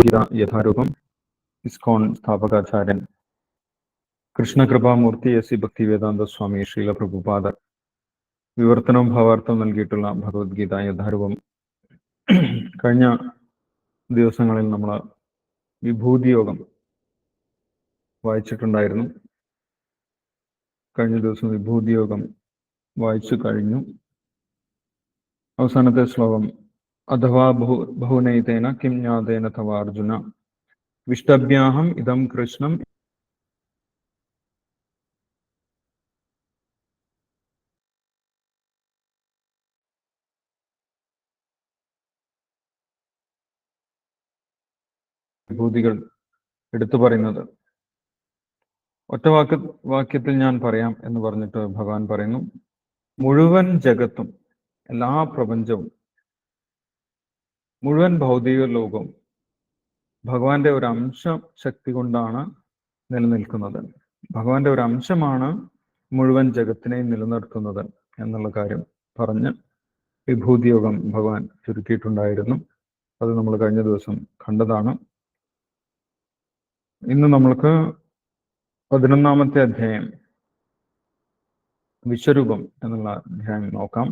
Geetha യഥാരൂപം ISKCON സ്ഥാപകാചാര്യൻ കൃഷ്ണകൃപാമൂർത്തി S Bhaktivedanta സ്വാമി ശ്രീല പ്രഭുപാദ വിവർത്തനവും ഭാവാർത്ഥവും നൽകിയിട്ടുള്ള ഭഗവത്ഗീത യഥാരൂപം കഴിഞ്ഞ ദിവസങ്ങളിൽ നമ്മൾ വിഭൂതിയോഗം വായിച്ചിട്ടുണ്ടായിരുന്നു. കഴിഞ്ഞ ദിവസം വിഭൂതിയോഗം വായിച്ചു കഴിഞ്ഞു. അവസാനത്തെ ശ്ലോകം അഥവാ ബഹുനൈതേന കിം ജ്ഞാതേന തവ അർജുന വിഷ്ടഭ്യാഹം ഇദം കൃഷ്ണം വിഭൂതികൾ എടുത്തു പറയുന്നത്. ഒറ്റ വാക്യത്തിൽ ഞാൻ പറയാം എന്ന് പറഞ്ഞിട്ട് ഭഗവാൻ പറയുന്നു, മുഴുവൻ ജഗത്തും, എല്ലാ പ്രപഞ്ചവും, മുഴുവൻ ഭൗതിക ലോകവും ഭഗവാന്റെ ഒരു അംശ ശക്തി കൊണ്ടാണ് നിലനിൽക്കുന്നത്. ഭഗവാന്റെ ഒരു അംശമാണ് മുഴുവൻ ജഗത്തിനെയും നിലനിർത്തുന്നത് എന്നുള്ള കാര്യം പറഞ്ഞ് വിഭൂതിയോഗം ഭഗവാൻ ചുരുക്കിയിട്ടുണ്ടായിരുന്നു. അത് നമ്മൾ കഴിഞ്ഞ ദിവസം കണ്ടതാണ്. ഇന്ന് നമ്മൾക്ക് 11ാമത്തെ അധ്യായം വിശ്വരൂപം എന്നുള്ള അധ്യായം നോക്കാം.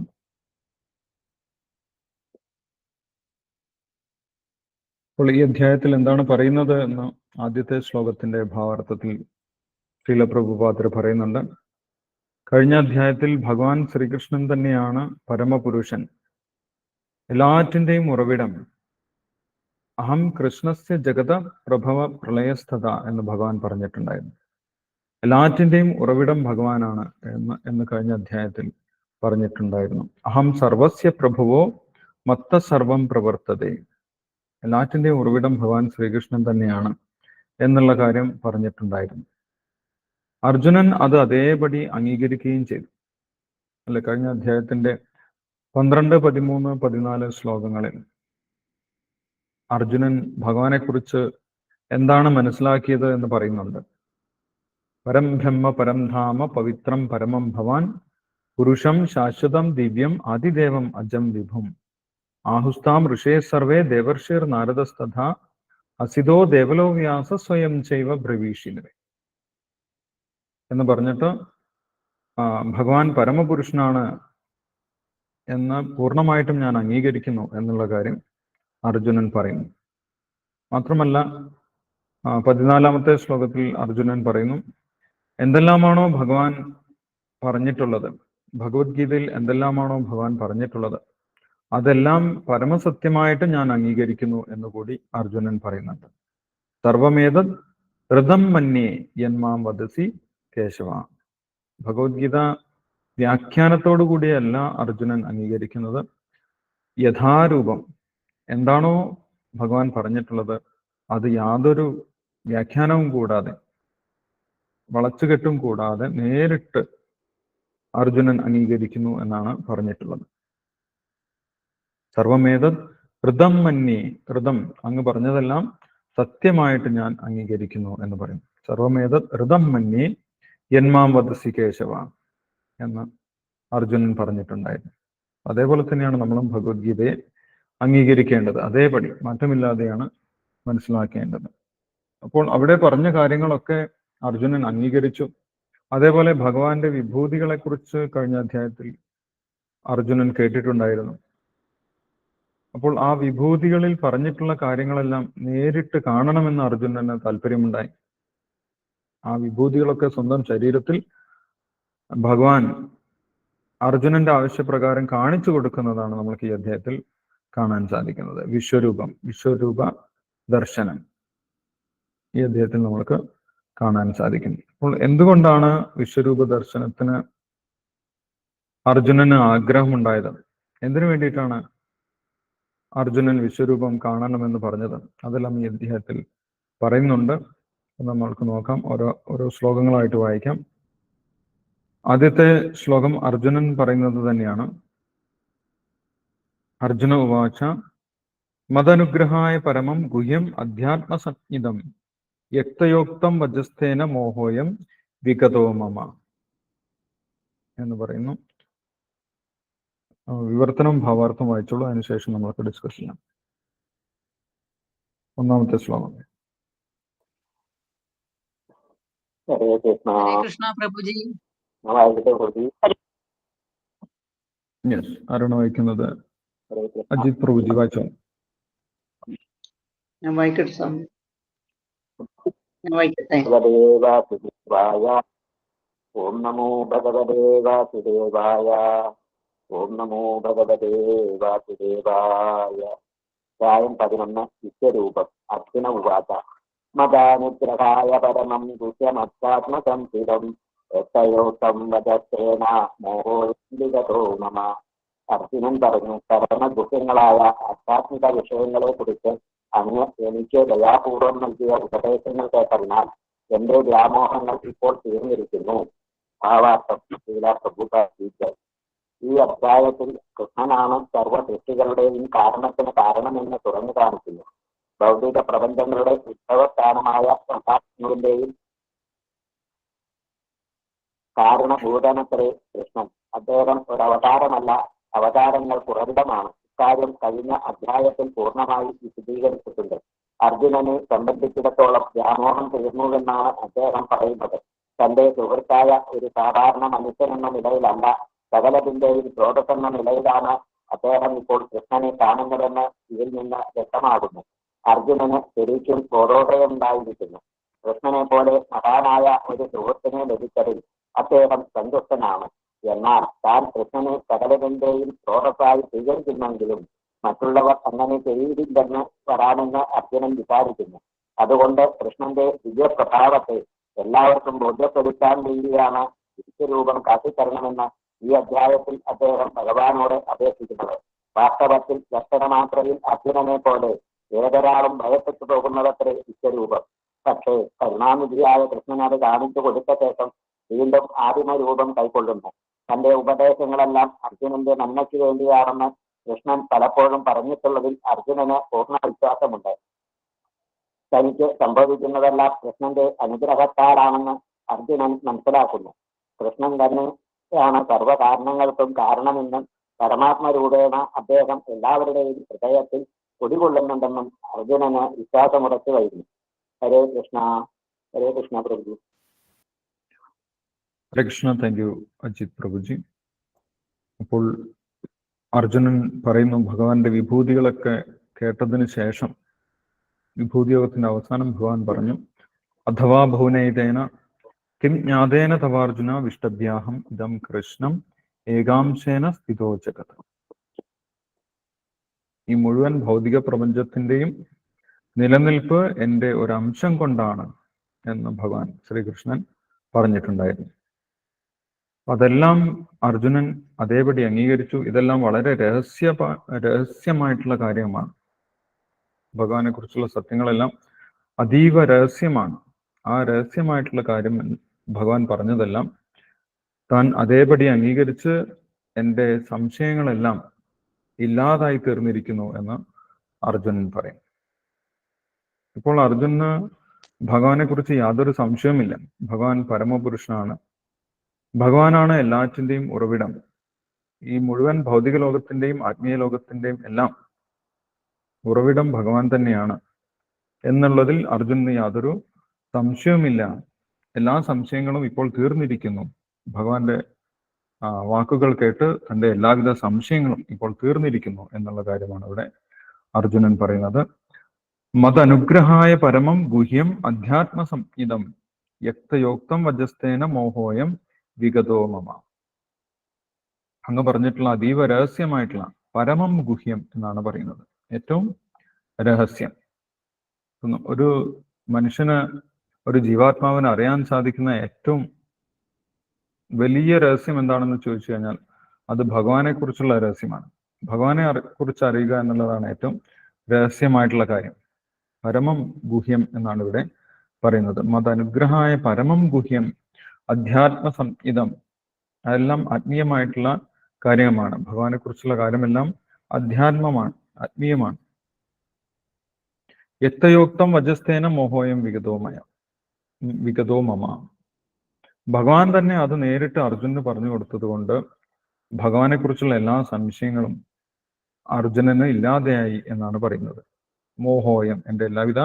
അപ്പോൾ ഈ അധ്യായത്തിൽ എന്താണ് പറയുന്നത് എന്ന് ആദ്യത്തെ ശ്ലോകത്തിന്റെ ഭാവാർത്ഥത്തിൽ ശ്രീല പ്രഭുപാദർ പറയുന്നുണ്ട്. കഴിഞ്ഞ അധ്യായത്തിൽ ഭഗവാൻ ശ്രീകൃഷ്ണൻ തന്നെയാണ് പരമപുരുഷൻ, എല്ലാറ്റിൻ്റെയും ഉറവിടം. അഹം കൃഷ്ണസ്യ ജഗത പ്രഭവ പ്രളയസ്ഥത എന്ന് ഭഗവാൻ പറഞ്ഞിട്ടുണ്ടായിരുന്നു. എല്ലാറ്റിൻ്റെയും ഉറവിടം ഭഗവാനാണ് എന്ന് കഴിഞ്ഞ അധ്യായത്തിൽ പറഞ്ഞിട്ടുണ്ടായിരുന്നു. അഹം സർവസ്യ പ്രഭുവോ മത്ത സർവം പ്രവർത്തതേ. എല്ലാറ്റിൻ്റെയും ഉറവിടം ഭഗവാൻ ശ്രീകൃഷ്ണൻ തന്നെയാണ് എന്നുള്ള കാര്യം പറഞ്ഞിട്ടുണ്ടായിരുന്നു. അർജുനൻ അത് അതേപടി അംഗീകരിക്കുകയും ചെയ്തു. അല്ല, കഴിഞ്ഞ അധ്യായത്തിന്റെ 12, 13, 14 ശ്ലോകങ്ങളിൽ അർജുനൻ ഭഗവാനെ കുറിച്ച് എന്താണ് മനസ്സിലാക്കിയത് എന്ന് പറയുന്നുണ്ട്. പരം ബ്രഹ്മ പരം ധാമ പവിത്രം പരമം ഭവാൻ പുരുഷം ശാശ്വതം ദിവ്യം ആദിദേവം അജം വിഭും ആഹുസ്താം ഋഷേ സർവേ ദേവർഷിർ നാരദസ്തഥ അസിതോ ദേവലോ വ്യാസ സ്വയം ചൈവ ബ്രവീഷിനവേ എന്ന് പറഞ്ഞിട്ട് ഭഗവാൻ പരമപുരുഷനാണ് എന്ന് പൂർണ്ണമായിട്ടും ഞാൻ അംഗീകരിക്കുന്നു എന്നുള്ള കാര്യം അർജുനൻ പറയുന്നു. മാത്രമല്ല 14ാമത്തെ ശ്ലോകത്തിൽ അർജുനൻ പറയുന്നു, എന്തെല്ലാമാണോ ഭഗവാൻ പറഞ്ഞിട്ടുള്ളത്, ഭഗവത്ഗീതയിൽ എന്തെല്ലാമാണോ ഭഗവാൻ പറഞ്ഞിട്ടുള്ളത്, അതെല്ലാം പരമസത്യമായിട്ട് ഞാൻ അംഗീകരിക്കുന്നു എന്നുകൂടി അർജുനൻ പറയുന്നുണ്ട്. സർവമേതത് ഋതം മന്യേ യന്മാം വദസി കേശവ. ഭഗവത്ഗീത വ്യാഖ്യാനത്തോടു കൂടിയല്ല അർജുനൻ അംഗീകരിക്കുന്നത്. യഥാരൂപം എന്താണോ ഭഗവാൻ പറഞ്ഞിട്ടുള്ളത് അത് യാതൊരു വ്യാഖ്യാനവും കൂടാതെ, വളച്ചുകെട്ടും കൂടാതെ നേരിട്ട് അർജുനൻ അംഗീകരിക്കുന്നു എന്നാണ് പറഞ്ഞിട്ടുള്ളത്. സർവമേതത് ഋതം മന്യേ, ഋതം അങ്ങ് പറഞ്ഞതെല്ലാം സത്യമായിട്ട് ഞാൻ അംഗീകരിക്കുന്നു എന്ന് പറയും. സർവമേതത് ഋതം മന്യേ യന്മാം വദസി കേശവ എന്ന് അർജുനൻ പറഞ്ഞിട്ടുണ്ടായിരുന്നു. അതേപോലെ തന്നെയാണ് നമ്മളും ഭഗവത്ഗീതയെ അംഗീകരിക്കേണ്ടത്. അതേപടി മാറ്റമില്ലാതെയാണ് മനസ്സിലാക്കേണ്ടത്. അപ്പോൾ അവിടെ പറഞ്ഞ കാര്യങ്ങളൊക്കെ അർജുനൻ അംഗീകരിച്ചു. അതേപോലെ ഭഗവാന്റെ വിഭൂതികളെ കുറിച്ച് കഴിഞ്ഞ അധ്യായത്തിൽ അർജുനൻ കേട്ടിട്ടുണ്ടായിരുന്നു. അപ്പോൾ ആ വിഭൂതികളിൽ പറഞ്ഞിട്ടുള്ള കാര്യങ്ങളെല്ലാം നേരിട്ട് കാണണമെന്ന് അർജുനന് താല്പര്യമുണ്ടായി. ആ വിഭൂതികളൊക്കെ സ്വന്തം ശരീരത്തിൽ ഭഗവാൻ അർജുനന്റെ ആവശ്യപ്രകാരം കാണിച്ചു കൊടുക്കുന്നതാണ് നമുക്ക് ഈ അധ്യായത്തിൽ കാണാൻ സാധിക്കുന്നത്. വിശ്വരൂപം, വിശ്വരൂപ ദർശനം ഈ അധ്യായത്തിൽ നമ്മൾക്ക് കാണാൻ സാധിക്കും. അപ്പോൾ എന്തുകൊണ്ടാണ് വിശ്വരൂപ ദർശനത്തിന് അർജുനന് ആഗ്രഹമുണ്ടായത്? എന്തിനു വേണ്ടിയിട്ടാണ് അർജുനൻ വിശ്വരൂപം കാണണമെന്ന് പറഞ്ഞത്? അതെല്ലാം ഈ അധ്യായത്തിൽ പറയുന്നുണ്ട്. നമ്മൾക്ക് നോക്കാം. ഓരോ ശ്ലോകങ്ങളായിട്ട് വായിക്കാം. ആദ്യത്തെ ശ്ലോകം അർജുനൻ പറയുന്നത് തന്നെയാണ്. അർജുന ഉവാച മദനുഗ്രഹായ പരമം ഗുഹ്യം അധ്യാത്മസഞ്ജിതം യക്തയോക്തം വജസ്ഥേന മോഹോയം വിഗതോ മമ എന്ന് പറയുന്നു. വിവർത്തനം ഭാവാർത്ഥം വായിച്ചോളൂ, അതിനുശേഷം നമ്മൾക്ക് ഡിസ്കസ് ചെയ്യാം. ഒന്നാമത്തെ ശ്ലോകം. ഹരേ കൃഷ്ണ പ്രഭുജി. യെസ്, ആരാണ് വായിക്കുന്നത്? അജിത് പ്രഭുജി വായിച്ചോ. ഞാൻ വായിക്കട്ടെ സ്വാമി, ഞാൻ വായിക്കട്ടെ. ഓം നമോ ഭഗവതേ വാസുദേവായ. ഓം നമോ ഭഗവതേ വാസുദേവായ. അധ്യായം 11 വിശ്വരൂപം. അർജുന ഉവാച മദാനുഗ്രഹായ പരമം ദുഷ്യമത്യാത്മസംസ്ഥിതം എത്തയോത്തം വദത്തേന മോഹോലിഗതോ മമ. അർജുനൻ പറഞ്ഞു, പരമദുഃഖങ്ങളായ ആധ്യാത്മിക വിഷയങ്ങളെ കുറിച്ച് അങ്ങ് എനിക്ക് ദയാപൂർവം നൽകിയ ഉപദേശങ്ങൾ കേട്ടതിനാൽ എന്റെ വ്യാമോഹങ്ങൾ ഇപ്പോൾ തീർന്നിരിക്കുന്നു. ഭാവാർത്ഥം. ഈ അധ്യായത്തിൽ കൃഷ്ണനാണ് സർവ്വ സൃഷ്ടികളുടെയും കാരണത്തിന് കാരണമെന്ന് തുറന്നു കാണിക്കുന്നു. ഭൗതിക പ്രപഞ്ചങ്ങളുടെ ഉത്സവസ്ഥാനമായ പ്രകാശങ്ങളുടെയും കാരണഭൂതനത്രേ കൃഷ്ണൻ. അദ്ദേഹം ഒരു അവതാരമല്ല, അവതാരങ്ങൾ കുറവിടമാണ്. ഇക്കാര്യം കഴിഞ്ഞ അധ്യായത്തിൽ പൂർണ്ണമായി വിശദീകരിച്ചിട്ടുണ്ട്. അർജുനനെ സംബന്ധിച്ചിടത്തോളം വ്യാമോഹം തീർന്നുവെന്നാണ് അദ്ദേഹം പറയുന്നത്. തന്റെ സുഹൃത്തായ ഒരു സാധാരണ മനുഷ്യനെന്ന നിലയിലല്ല, സകലത്തിന്റെയും സ്രോതസ്സെന്ന നിലയിലാണ് അദ്ദേഹം ഇപ്പോൾ കൃഷ്ണനെ കാണുന്നതെന്ന് ഇതിൽ നിന്ന് വ്യക്തമാകുന്നു. അർജുനന് ശരിക്കും ബോധോദയമുണ്ടായിരിക്കുന്നു. കൃഷ്ണനെ പോലെ മഹാനായ ഒരു സുഹൃത്തിനെ ലഭിച്ചതിൽ അദ്ദേഹം സന്തുഷ്ടനാണ്. എന്നാൽ താൻ കൃഷ്ണനെ സകലത്തിന്റെയും സ്രോതസ്സായി സ്വീകരിക്കുന്നെങ്കിലും മറ്റുള്ളവർ അങ്ങനെ ചെയ്തില്ലെന്ന് വരാമെന്ന് അർജുനൻ വിചാരിക്കുന്നു. അതുകൊണ്ട് കൃഷ്ണന്റെ ദിവ്യപ്രഭാവത്തെ എല്ലാവർക്കും ബോധ്യപ്പെടുത്താൻ വേണ്ടിയാണ് വിശ്വരൂപം കാട്ടിത്തരണമെന്ന് ഈ അധ്യായത്തിൽ അദ്ദേഹം ഭഗവാനോട് അപേക്ഷിക്കുന്നത്. വാസ്തവത്തിൽ ലക്ഷണമാത്രയിൽ അർജുനനെ പോലെ ഏതൊരാളും ഭയപ്പെട്ടു പോകുന്നതത്രേ വിശ്വരൂപം. പക്ഷേ കരുണാനിധിയായ കൃഷ്ണൻ അത് കാണിച്ചു കൊടുത്ത ശേഷം വീണ്ടും ആദിമരൂപം കൈക്കൊള്ളുന്നു. തന്റെ ഉപദേശങ്ങളെല്ലാം അർജുനന്റെ നന്മയ്ക്ക് വേണ്ടിയാണെന്ന് കൃഷ്ണൻ പലപ്പോഴും പറഞ്ഞിട്ടുള്ളതിൽ അർജുനന് പൂർണ്ണ വിശ്വാസമുണ്ട്. തനിക്ക് സംഭവിക്കുന്നതെല്ലാം കൃഷ്ണന്റെ അനുഗ്രഹത്താലാണെന്ന് അർജുനൻ മനസ്സിലാക്കുന്നു. കൃഷ്ണൻ തന്നെയാണ് സർവ്വകാരണങ്ങൾക്കും കാരണമെന്നും പരമാത്മരൂപേണ അദ്ദേഹം എല്ലാവരുടെയും ഹൃദയത്തിൽ കുടികൊള്ളുന്നുണ്ടെന്നും അർജുനന് വിശ്വാസമുറച്ചു കഴിഞ്ഞു. ഹരേ കൃഷ്ണ. ഹരേ കൃഷ്ണ പ്രഭു. ഹരേ കൃഷ്ണ. Thank U Ajith പ്രഭുജി. അപ്പോൾ അർജുനൻ പറയുന്നു, ഭഗവാന്റെ വിഭൂതികളൊക്കെ കേട്ടതിന് ശേഷം വിഭൂതിയോഗത്തിന്റെ അവസാനം ഭഗവാൻ പറഞ്ഞു, അഥവാ ഭുവനൈതേന കിം ജ്ഞാതേന തവാർജുന വിഷ്ടഭ്യാഹം ഇദം കൃഷ്ണം ഏകാംശേന സ്ഥിതോ ജഗത്. ഈ മുഴുവൻ ഭൗതിക പ്രപഞ്ചത്തിന്റെയും നിലനിൽപ്പ് എൻ്റെ ഒരു അംശം കൊണ്ടാണ് എന്ന് ഭഗവാൻ ശ്രീകൃഷ്ണൻ പറഞ്ഞിട്ടുണ്ടായിരുന്നു. അതെല്ലാം അർജുനൻ അതേപടി അംഗീകരിച്ചു. ഇതെല്ലാം വളരെ രഹസ്യമായിട്ടുള്ള കാര്യമാണ്. ഭഗവാനെ കുറിച്ചുള്ള സത്യങ്ങളെല്ലാം അതീവ രഹസ്യമാണ്. ആ രഹസ്യമായിട്ടുള്ള കാര്യം ഭഗവാൻ പറഞ്ഞതെല്ലാം താൻ അതേപടി അംഗീകരിച്ച് എൻ്റെ സംശയങ്ങളെല്ലാം ഇല്ലാതായി തീർന്നിരിക്കുന്നു എന്ന് അർജുനൻ പറയും. ഇപ്പോൾ അർജുനന് ഭഗവാനെ കുറിച്ച് യാതൊരു സംശയവുമില്ല. ഭഗവാൻ പരമപുരുഷനാണ്. ഭഗവാനാണ് എല്ലാറ്റിൻ്റെയും ഉറവിടം. ഈ മുഴുവൻ ഭൗതിക ലോകത്തിൻ്റെയും ആത്മീയ ലോകത്തിൻ്റെയും എല്ലാം ഉറവിടം ഭഗവാൻ തന്നെയാണ് എന്നുള്ളതിൽ അർജുനന് യാതൊരു സംശയവുമില്ല. എല്ലാ സംശയങ്ങളും ഇപ്പോൾ തീർന്നിരിക്കുന്നു. ഭഗവാന്റെ വാക്കുകൾ കേട്ട് തൻ്റെ എല്ലാവിധ സംശയങ്ങളും ഇപ്പോൾ തീർന്നിരിക്കുന്നു എന്നുള്ള കാര്യമാണ് ഇവിടെ അർജുനൻ പറയുന്നത്. മദനുഗ്രഹായ പരമം ഗുഹ്യം അധ്യാത്മസംഹിതം യക്തയോക്തം വജസ്തേന മോഹോയം വിഗതോ മമ. അങ്ങ് പറഞ്ഞിട്ടുള്ള അതീവ രഹസ്യമായിട്ടുള്ള പരമം ഗുഹ്യം എന്നാണ് പറയുന്നത്. ഏറ്റവും രഹസ്യം. ഒരു മനുഷ്യന്, ഒരു ജീവാത്മാവിന് അറിയാൻ സാധിക്കുന്ന ഏറ്റവും വലിയ രഹസ്യം എന്താണെന്ന് ചോദിച്ചു കഴിഞ്ഞാൽ അത് ഭഗവാനെ കുറിച്ചുള്ള രഹസ്യമാണ്. ഭഗവാനെ കുറിച്ച് അറിയുക എന്നുള്ളതാണ് ഏറ്റവും രഹസ്യമായിട്ടുള്ള കാര്യം. പരമം ഗുഹ്യം എന്നാണ് ഇവിടെ പറയുന്നത്. മദനുഗ്രഹായ പരമം ഗുഹ്യം അധ്യാത്മസംഹിതം. അതെല്ലാം ആത്മീയമായിട്ടുള്ള കാര്യമാണ്. ഭഗവാനെ കുറിച്ചുള്ള കാര്യമെല്ലാം അധ്യാത്മമാണ്, ആത്മീയമാണ്. യക്തയോക്തം വജസ്തേന മോഹോയം വിഗതോ മമ. ഭഗവാൻ തന്നെ അത് നേരിട്ട് അർജുനന് പറഞ്ഞു കൊടുത്തത് കൊണ്ട് ഭഗവാനെ കുറിച്ചുള്ള എല്ലാ സംശയങ്ങളും അർജുനന് ഇല്ലാതെയായി എന്നാണ് പറയുന്നത്. മോഹോയം, എൻ്റെ എല്ലാവിധ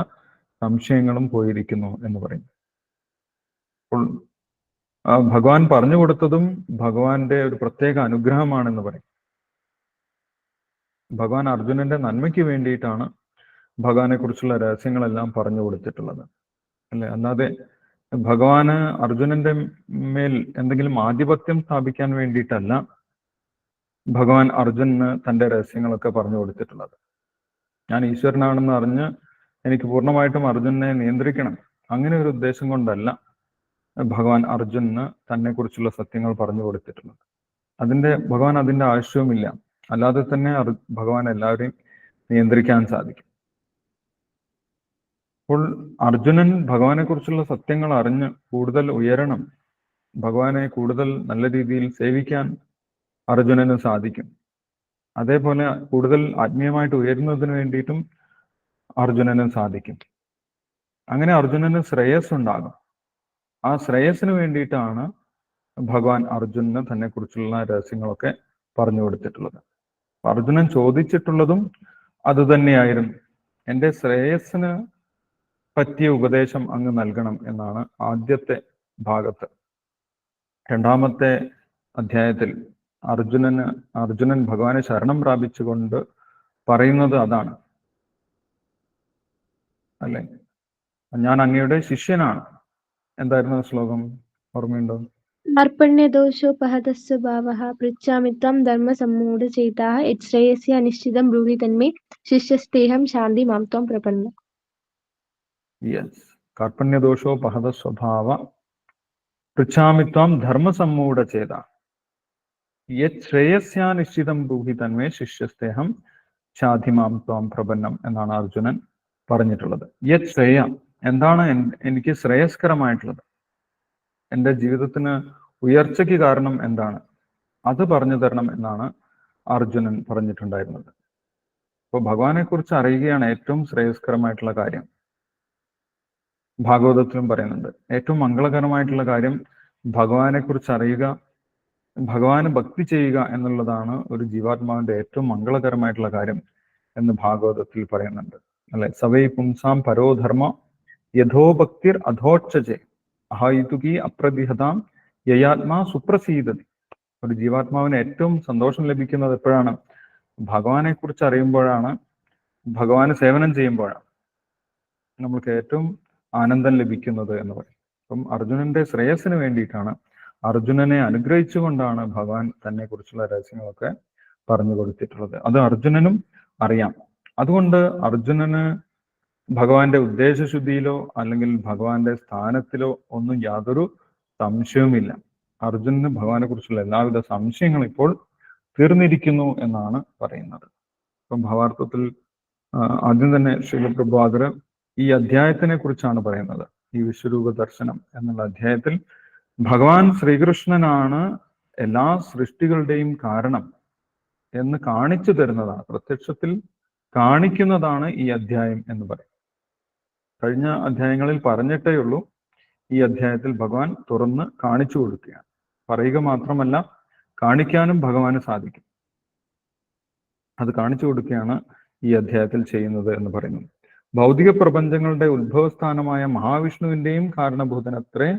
സംശയങ്ങളും പോയിരിക്കുന്നു എന്ന് പറയും. അപ്പോൾ ഭഗവാൻ പറഞ്ഞു കൊടുത്തതും ഭഗവാന്റെ ഒരു പ്രത്യേക അനുഗ്രഹമാണെന്ന് പറയും. ഭഗവാൻ അർജുനന്റെ നന്മയ്ക്ക് വേണ്ടിയിട്ടാണ് ഭഗവാനെ കുറിച്ചുള്ള രഹസ്യങ്ങളെല്ലാം പറഞ്ഞു കൊടുത്തിട്ടുള്ളത്, അല്ലെ? അല്ലാതെ ഭഗവാന് അർജുനന്റെ മേൽ എന്തെങ്കിലും ആധിപത്യം സ്ഥാപിക്കാൻ വേണ്ടിയിട്ടല്ല ഭഗവാൻ അർജുനന് തന്റെ രഹസ്യങ്ങളൊക്കെ പറഞ്ഞു കൊടുത്തിട്ടുള്ളത്. ഞാൻ ഈശ്വരനാണെന്ന് അറിഞ്ഞ് എനിക്ക് പൂർണ്ണമായിട്ടും അർജുനനെ നിയന്ത്രിക്കണം, അങ്ങനെ ഒരു ഉദ്ദേശം കൊണ്ടല്ല ഭഗവാൻ അർജുനന് തന്നെ കുറിച്ചുള്ള സത്യങ്ങൾ പറഞ്ഞു കൊടുത്തിട്ടുള്ളത്. ഭഗവാൻ അതിന്റെ ആവശ്യവുമില്ല. അല്ലാതെ തന്നെ ഭഗവാൻ എല്ലാവരെയും നിയന്ത്രിക്കാൻ സാധിക്കും. അപ്പോൾ അർജുനൻ ഭഗവാനെ കുറിച്ചുള്ള സത്യങ്ങൾ അറിഞ്ഞ് കൂടുതൽ ഉയരണം, ഭഗവാനെ കൂടുതൽ നല്ല രീതിയിൽ സേവിക്കാൻ അർജുനന് സാധിക്കും. അതേപോലെ കൂടുതൽ ആത്മീയമായിട്ട് ഉയരുന്നതിന് വേണ്ടിയിട്ടും അർജുനന് സാധിക്കും. അങ്ങനെ അർജുനന് ശ്രേയസ് ഉണ്ടാകും. ആ ശ്രേയസിന് വേണ്ടിയിട്ടാണ് ഭഗവാൻ അർജുനന് തന്നെ കുറിച്ചുള്ള രഹസ്യങ്ങളൊക്കെ പറഞ്ഞു കൊടുത്തിട്ടുള്ളത്. അർജുനൻ ചോദിച്ചിട്ടുള്ളതും അത് തന്നെയായിരുന്നു. എൻ്റെ ശ്രേയസ്സിന് പറ്റിയ ഉപദേശം അങ്ങ് നൽകണം എന്നാണ് ആദ്യത്തെ ഭാഗത്ത്. രണ്ടാമത്തെ അധ്യായത്തിൽ അർജുനൻ ഭഗവാനെ ശരണം പ്രാപിച്ചുകൊണ്ട് പറയുന്നത് അതാണ്, അല്ലെ? ഞാൻ അങ്ങയുടെ ശിഷ്യനാണ്. എന്തായിരുന്നു ശ്ലോകം, ഓർമ്മയുണ്ടോ? അർപ്പണ്യദോഷോപഹതസ്യ ഭാവഃ പൃച്ഛാമി ത്വം ധർമ്മസമ്മൂഢചേതാഃ യച്ഛ്രേയസി അനിശ്ചിതം ബ്രൂഹി തന്മേ ശിഷ്യസ്തേഹം ശാന്തി മാം ത്വം പ്രപന്ന. യെസ്, കാർപ്പണ്യദോഷോപഹത സ്വഭാവ പൃച്ഛാമി ത്വം ധർമ്മസമ്മൂഢചേതാഃ യച്ഛ്രേയസ്യാനിശ്ചിതം ബ്രൂഹി തന്മേ ശിഷ്യസ്തേഹം ശാന്തി മാം ത്വം പ്രപന്നം എന്നാണ് അർജുനൻ പറഞ്ഞിട്ടുള്ളത്. യച്ഛ്രേയ, എന്താണ് എനിക്ക് ശ്രേയസ്കരമായിട്ടുള്ളത്, എൻ്റെ ജീവിതത്തിന് ഉയർച്ചയ്ക്ക് കാരണം എന്താണ്, അത് പറഞ്ഞു തരണം എന്നാണ് അർജുനൻ പറഞ്ഞിട്ടുണ്ടായിരുന്നത്. അപ്പോൾ ഭഗവാനെ കുറിച്ച് അറിയുകയാണ് ഏറ്റവും ശ്രേയസ്കരമായിട്ടുള്ള കാര്യം. ഭാഗവതത്തിലും പറയുന്നുണ്ട്, ഏറ്റവും മംഗളകരമായിട്ടുള്ള കാര്യം ഭഗവാനെ കുറിച്ച് അറിയുക, ഭഗവാന് ഭക്തി ചെയ്യുക എന്നുള്ളതാണ് ഒരു ജീവാത്മാവിന്റെ ഏറ്റവും മംഗളകരമായിട്ടുള്ള കാര്യം എന്ന് ഭാഗവതത്തിൽ പറയുന്നുണ്ട്, അല്ലെ? സവൈ പുംസാം പരോധർമ്മ യഥോ ഭക്തിർ അധോക്ഷജെ അഹൈതുകി അപ്രതിഹതാം യയാത്മാ സുപ്രസീദതി. ഒരു ജീവാത്മാവിന് ഏറ്റവും സന്തോഷം ലഭിക്കുന്നത് എപ്പോഴാണ്? ഭഗവാനെ കുറിച്ച് അറിയുമ്പോഴാണ്, ഭഗവാന് സേവനം ചെയ്യുമ്പോഴാണ് നമ്മൾക്ക് ഏറ്റവും ആനന്ദം ലഭിക്കുന്നത് എന്ന് പറയും. അപ്പം അർജുനന്റെ ശ്രേയസ്സിന് വേണ്ടിയിട്ടാണ്, അർജുനനെ അനുഗ്രഹിച്ചുകൊണ്ടാണ് ഭഗവാൻ തന്നെ കുറിച്ചുള്ള രഹസ്യങ്ങളൊക്കെ പറഞ്ഞു കൊടുത്തിട്ടുള്ളത്. അത് അർജുനനും അറിയാം. അതുകൊണ്ട് അർജുനന് ഭഗവാന്റെ ഉദ്ദേശശുദ്ധിയിലോ അല്ലെങ്കിൽ ഭഗവാന്റെ സ്ഥാനത്തിലോ ഒന്നും യാതൊരു സംശയവുമില്ല. അർജുനന് ഭഗവാനെ കുറിച്ചുള്ള എല്ലാവിധ സംശയങ്ങളും ഇപ്പോൾ തീർന്നിരിക്കുന്നു എന്നാണ് പറയുന്നത്. അപ്പം ഭാവാർത്ഥത്തിൽ ആദ്യം തന്നെ ശീലപ്രഭാകർ ഈ അധ്യായത്തിനെ കുറിച്ചാണ് പറയുന്നത്. ഈ വിശ്വരൂപ ദർശനം എന്നുള്ള അധ്യായത്തിൽ ഭഗവാൻ ശ്രീകൃഷ്ണനാണ് എല്ലാ സൃഷ്ടികളുടെയും കാരണം എന്ന് കാണിച്ചു തരുന്നതാണ്, പ്രത്യക്ഷത്തിൽ കാണിക്കുന്നതാണ് ഈ അധ്യായം എന്ന് പറയും. കഴിഞ്ഞ അധ്യായങ്ങളിൽ പറഞ്ഞിട്ടേ ഉള്ളൂ, ഈ അധ്യായത്തിൽ ഭഗവാൻ തുറന്ന് കാണിച്ചു കൊടുക്കുകയാണ്. പറയുക മാത്രമല്ല, കാണിക്കാനും ഭഗവാന് സാധിക്കും. അത് കാണിച്ചു കൊടുക്കുകയാണ് ഈ അധ്യായത്തിൽ ചെയ്യുന്നത് എന്ന് പറയുന്നു. ഭൗതിക പ്രപഞ്ചങ്ങളുടെ ഉത്ഭവസ്ഥാനമായ മഹാവിഷ്ണുവിന്റെയും കാരണഭൂതനത്രേ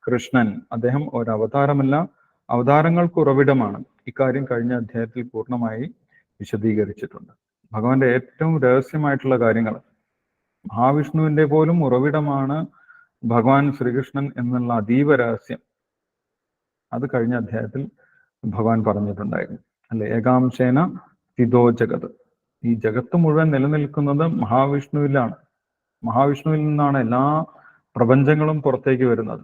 കൃഷ്ണൻ. അദ്ദേഹം ഒരു അവതാരമല്ല, അവതാരങ്ങൾക്ക് ഉറവിടമാണ്. ഇക്കാര്യം കഴിഞ്ഞ അധ്യായത്തിൽ പൂർണ്ണമായി വിശദീകരിച്ചിട്ടുണ്ട്. ഭഗവാന്റെ ഏറ്റവും രഹസ്യമായിട്ടുള്ള കാര്യങ്ങൾ, മഹാവിഷ്ണുവിന്റെ പോലും ഉറവിടമാണ് ഭഗവാൻ ശ്രീകൃഷ്ണൻ എന്നുള്ള അതീവ രഹസ്യം, അത് കഴിഞ്ഞ അധ്യായത്തിൽ ഭഗവാൻ പറഞ്ഞിട്ടുണ്ടായിരുന്നു, അല്ലെ? ഏകാംശേന സ്ഥിതോ ജഗത്. ഈ ജഗത്ത് മുഴുവൻ നിലനിൽക്കുന്നത് മഹാവിഷ്ണുവിലാണ്. മഹാവിഷ്ണുവിൽ നിന്നാണ് എല്ലാ പ്രപഞ്ചങ്ങളും പുറത്തേക്ക് വരുന്നത്.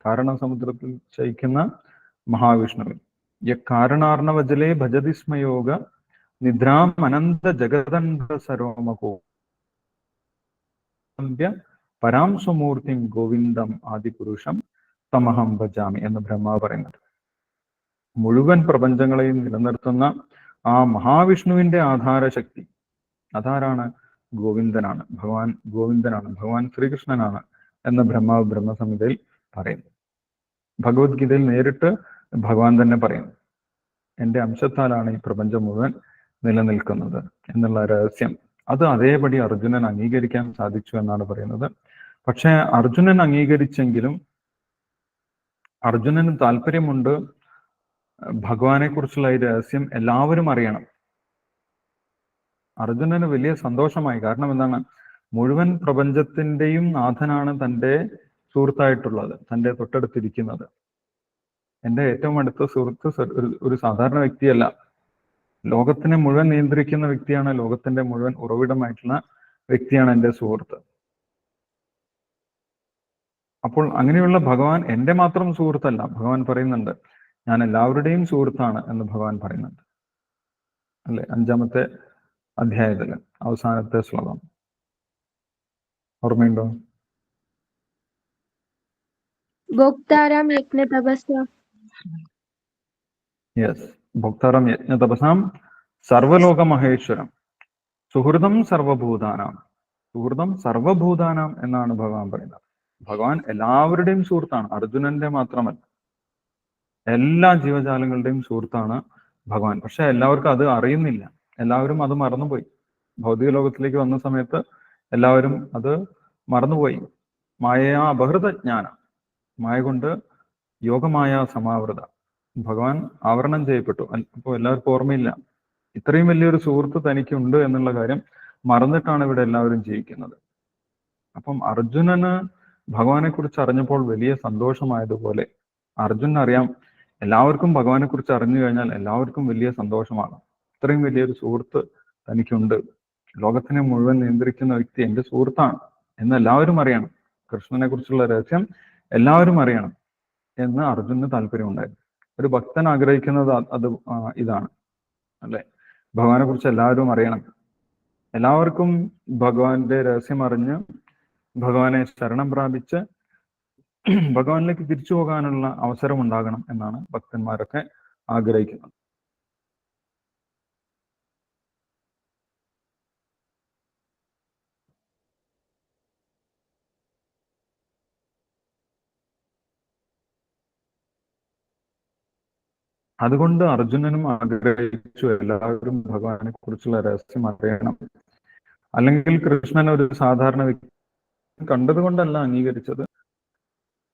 കാരണസമുദ്രത്തിൽ ശയിക്കുന്ന മഹാവിഷ്ണുവിൽ. യക്കാരണാർണവജലേ ഭജതി സ്മയോഗ നിദ്രാം അനന്ത ജഗദണ്ഡ സരോമകോ പരാം സ്വമൂർത്തിം ഗോവിന്ദം ആദിപുരുഷം തമഹം ഭജാമി എന്ന് ബ്രഹ്മാവ് പറയുന്നത്. മുഴുവൻ പ്രപഞ്ചങ്ങളെയും നിലനിർത്തുന്ന ആ മഹാവിഷ്ണുവിന്റെ ആധാരശക്തി അതാരാണ്? ഗോവിന്ദനാണ്. ഭഗവാൻ ഗോവിന്ദനാണ്, ഭഗവാൻ ശ്രീകൃഷ്ണനാണ് എന്ന് ബ്രഹ്മാവ് ബ്രഹ്മസംഹിതയിൽ പറയുന്നു. ഭഗവത്ഗീതയിൽ നേരിട്ട് ഭഗവാൻ തന്നെ പറയുന്നു, എൻ്റെ അംശത്താലാണ് ഈ പ്രപഞ്ചം മുഴുവൻ നിലനിൽക്കുന്നത് എന്നുള്ള രഹസ്യം അത് അതേപടി അർജുനൻ അംഗീകരിക്കാൻ സാധിച്ചു എന്നാണ് പറയുന്നത്. പക്ഷെ അർജുനൻ അംഗീകരിച്ചെങ്കിലും അർജുനന് താല്പര്യമുണ്ട് ഭഗവാനെ കുറിച്ചുള്ള ഈ രഹസ്യം എല്ലാവരും അറിയണം. അർജുനന് വലിയ സന്തോഷമായി. കാരണം എന്താണ്? മുഴുവൻ പ്രപഞ്ചത്തിന്റെയും നാഥനാണ് തൻ്റെ സുഹൃത്തായിട്ടുള്ളത്, തൻ്റെ തൊട്ടടുത്തിരിക്കുന്നത്. എൻ്റെ ഏറ്റവും അടുത്ത സുഹൃത്ത് ഒരു സാധാരണ വ്യക്തിയല്ല, ലോകത്തിനെ മുഴുവൻ നിയന്ത്രിക്കുന്ന വ്യക്തിയാണ്, ലോകത്തിന്റെ മുഴുവൻ ഉറവിടമായിട്ടുള്ള വ്യക്തിയാണ് എൻ്റെ സുഹൃത്ത്. അപ്പോൾ അങ്ങനെയുള്ള ഭഗവാൻ എൻ്റെ മാത്രം സുഹൃത്തല്ല. ഭഗവാൻ പറയുന്നുണ്ട് ഞാൻ എല്ലാവരുടെയും സുഹൃത്താണ് എന്ന് ഭഗവാൻ പറയുന്നുണ്ട് അല്ലെ? 5-ാമത്തെ അധ്യായത്തില് അവസാനത്തെ ശ്ലോകം ഓർമ്മയുണ്ടോ? ഭോക്താരാം യജ്ഞതപസ്സാ യെസ്, ഭോക്താരം യജ്ഞതപസാം സർവലോക മഹേശ്വരം സുഹൃതം സർവഭൂതാനാം. സുഹൃതം സർവഭൂതാനാം എന്നാണ് ഭഗവാൻ പറയുന്നത്. ഭഗവാൻ എല്ലാവരുടെയും സുഹൃത്താണ്, അർജുനന്റെ മാത്രമല്ല, എല്ലാ ജീവജാലങ്ങളുടെയും സുഹൃത്താണ് ഭഗവാൻ. പക്ഷെ എല്ലാവർക്കും അത് അറിയുന്നില്ല, എല്ലാവരും അത് മറന്നുപോയി. ഭൗതിക ലോകത്തിലേക്ക് വന്ന സമയത്ത് എല്ലാവരും അത് മറന്നുപോയി. മായയാ അപഹൃത ജ്ഞാനം, മായ കൊണ്ട് യോഗമായ സമാവൃത, ഭഗവാൻ ആവരണം ചെയ്യപ്പെട്ടു. അപ്പോൾ എല്ലാവർക്കും ഓർമ്മയില്ല ഇത്രയും വലിയൊരു സുഹൃത്ത് തനിക്കുണ്ട് എന്നുള്ള കാര്യം മറന്നിട്ടാണ് ഇവിടെ എല്ലാവരും ജീവിക്കുന്നത്. അപ്പം അർജുനന് ഭഗവാനെ കുറിച്ച് അറിഞ്ഞപ്പോൾ വലിയ സന്തോഷമായതുപോലെ അർജുനൻ അറിയാം എല്ലാവർക്കും ഭഗവാനെ കുറിച്ച് അറിഞ്ഞു കഴിഞ്ഞാൽ എല്ലാവർക്കും വലിയ സന്തോഷമാണ്. ഇത്രയും വലിയൊരു സുഹൃത്ത് തനിക്കുണ്ട്, ലോകത്തിനെ മുഴുവൻ നിയന്ത്രിക്കുന്ന വ്യക്തി എൻ്റെ സുഹൃത്താണ് എന്ന് എല്ലാവരും അറിയണം. കൃഷ്ണനെ കുറിച്ചുള്ള രഹസ്യം എല്ലാവരും അറിയണം എന്ന് അർജുനന് താല്പര്യമുണ്ടായിരുന്നു. ഒരു ഭക്തൻ ആഗ്രഹിക്കുന്നത് അത് ഇതാണ് അല്ലെ? ഭഗവാനെ കുറിച്ച് എല്ലാവരും അറിയണം, എല്ലാവർക്കും ഭഗവാന്റെ രഹസ്യം അറിഞ്ഞ് ഭഗവാനെ ശരണം പ്രാപിച്ച് ഭഗവാനിലേക്ക് തിരിച്ചു പോകാനുള്ള അവസരം ഉണ്ടാകണം എന്നാണ് ഭക്തന്മാരൊക്കെ ആഗ്രഹിക്കുന്നത്. അതുകൊണ്ട് അർജുനനും ആഗ്രഹിച്ചു എല്ലാവരും ഭഗവാനെ കുറിച്ചുള്ള രഹസ്യം അറിയണം. അല്ലെങ്കിൽ കൃഷ്ണൻ ഒരു സാധാരണ വ്യക്തി കണ്ടതുകൊണ്ടല്ല അംഗീകരിച്ചത്,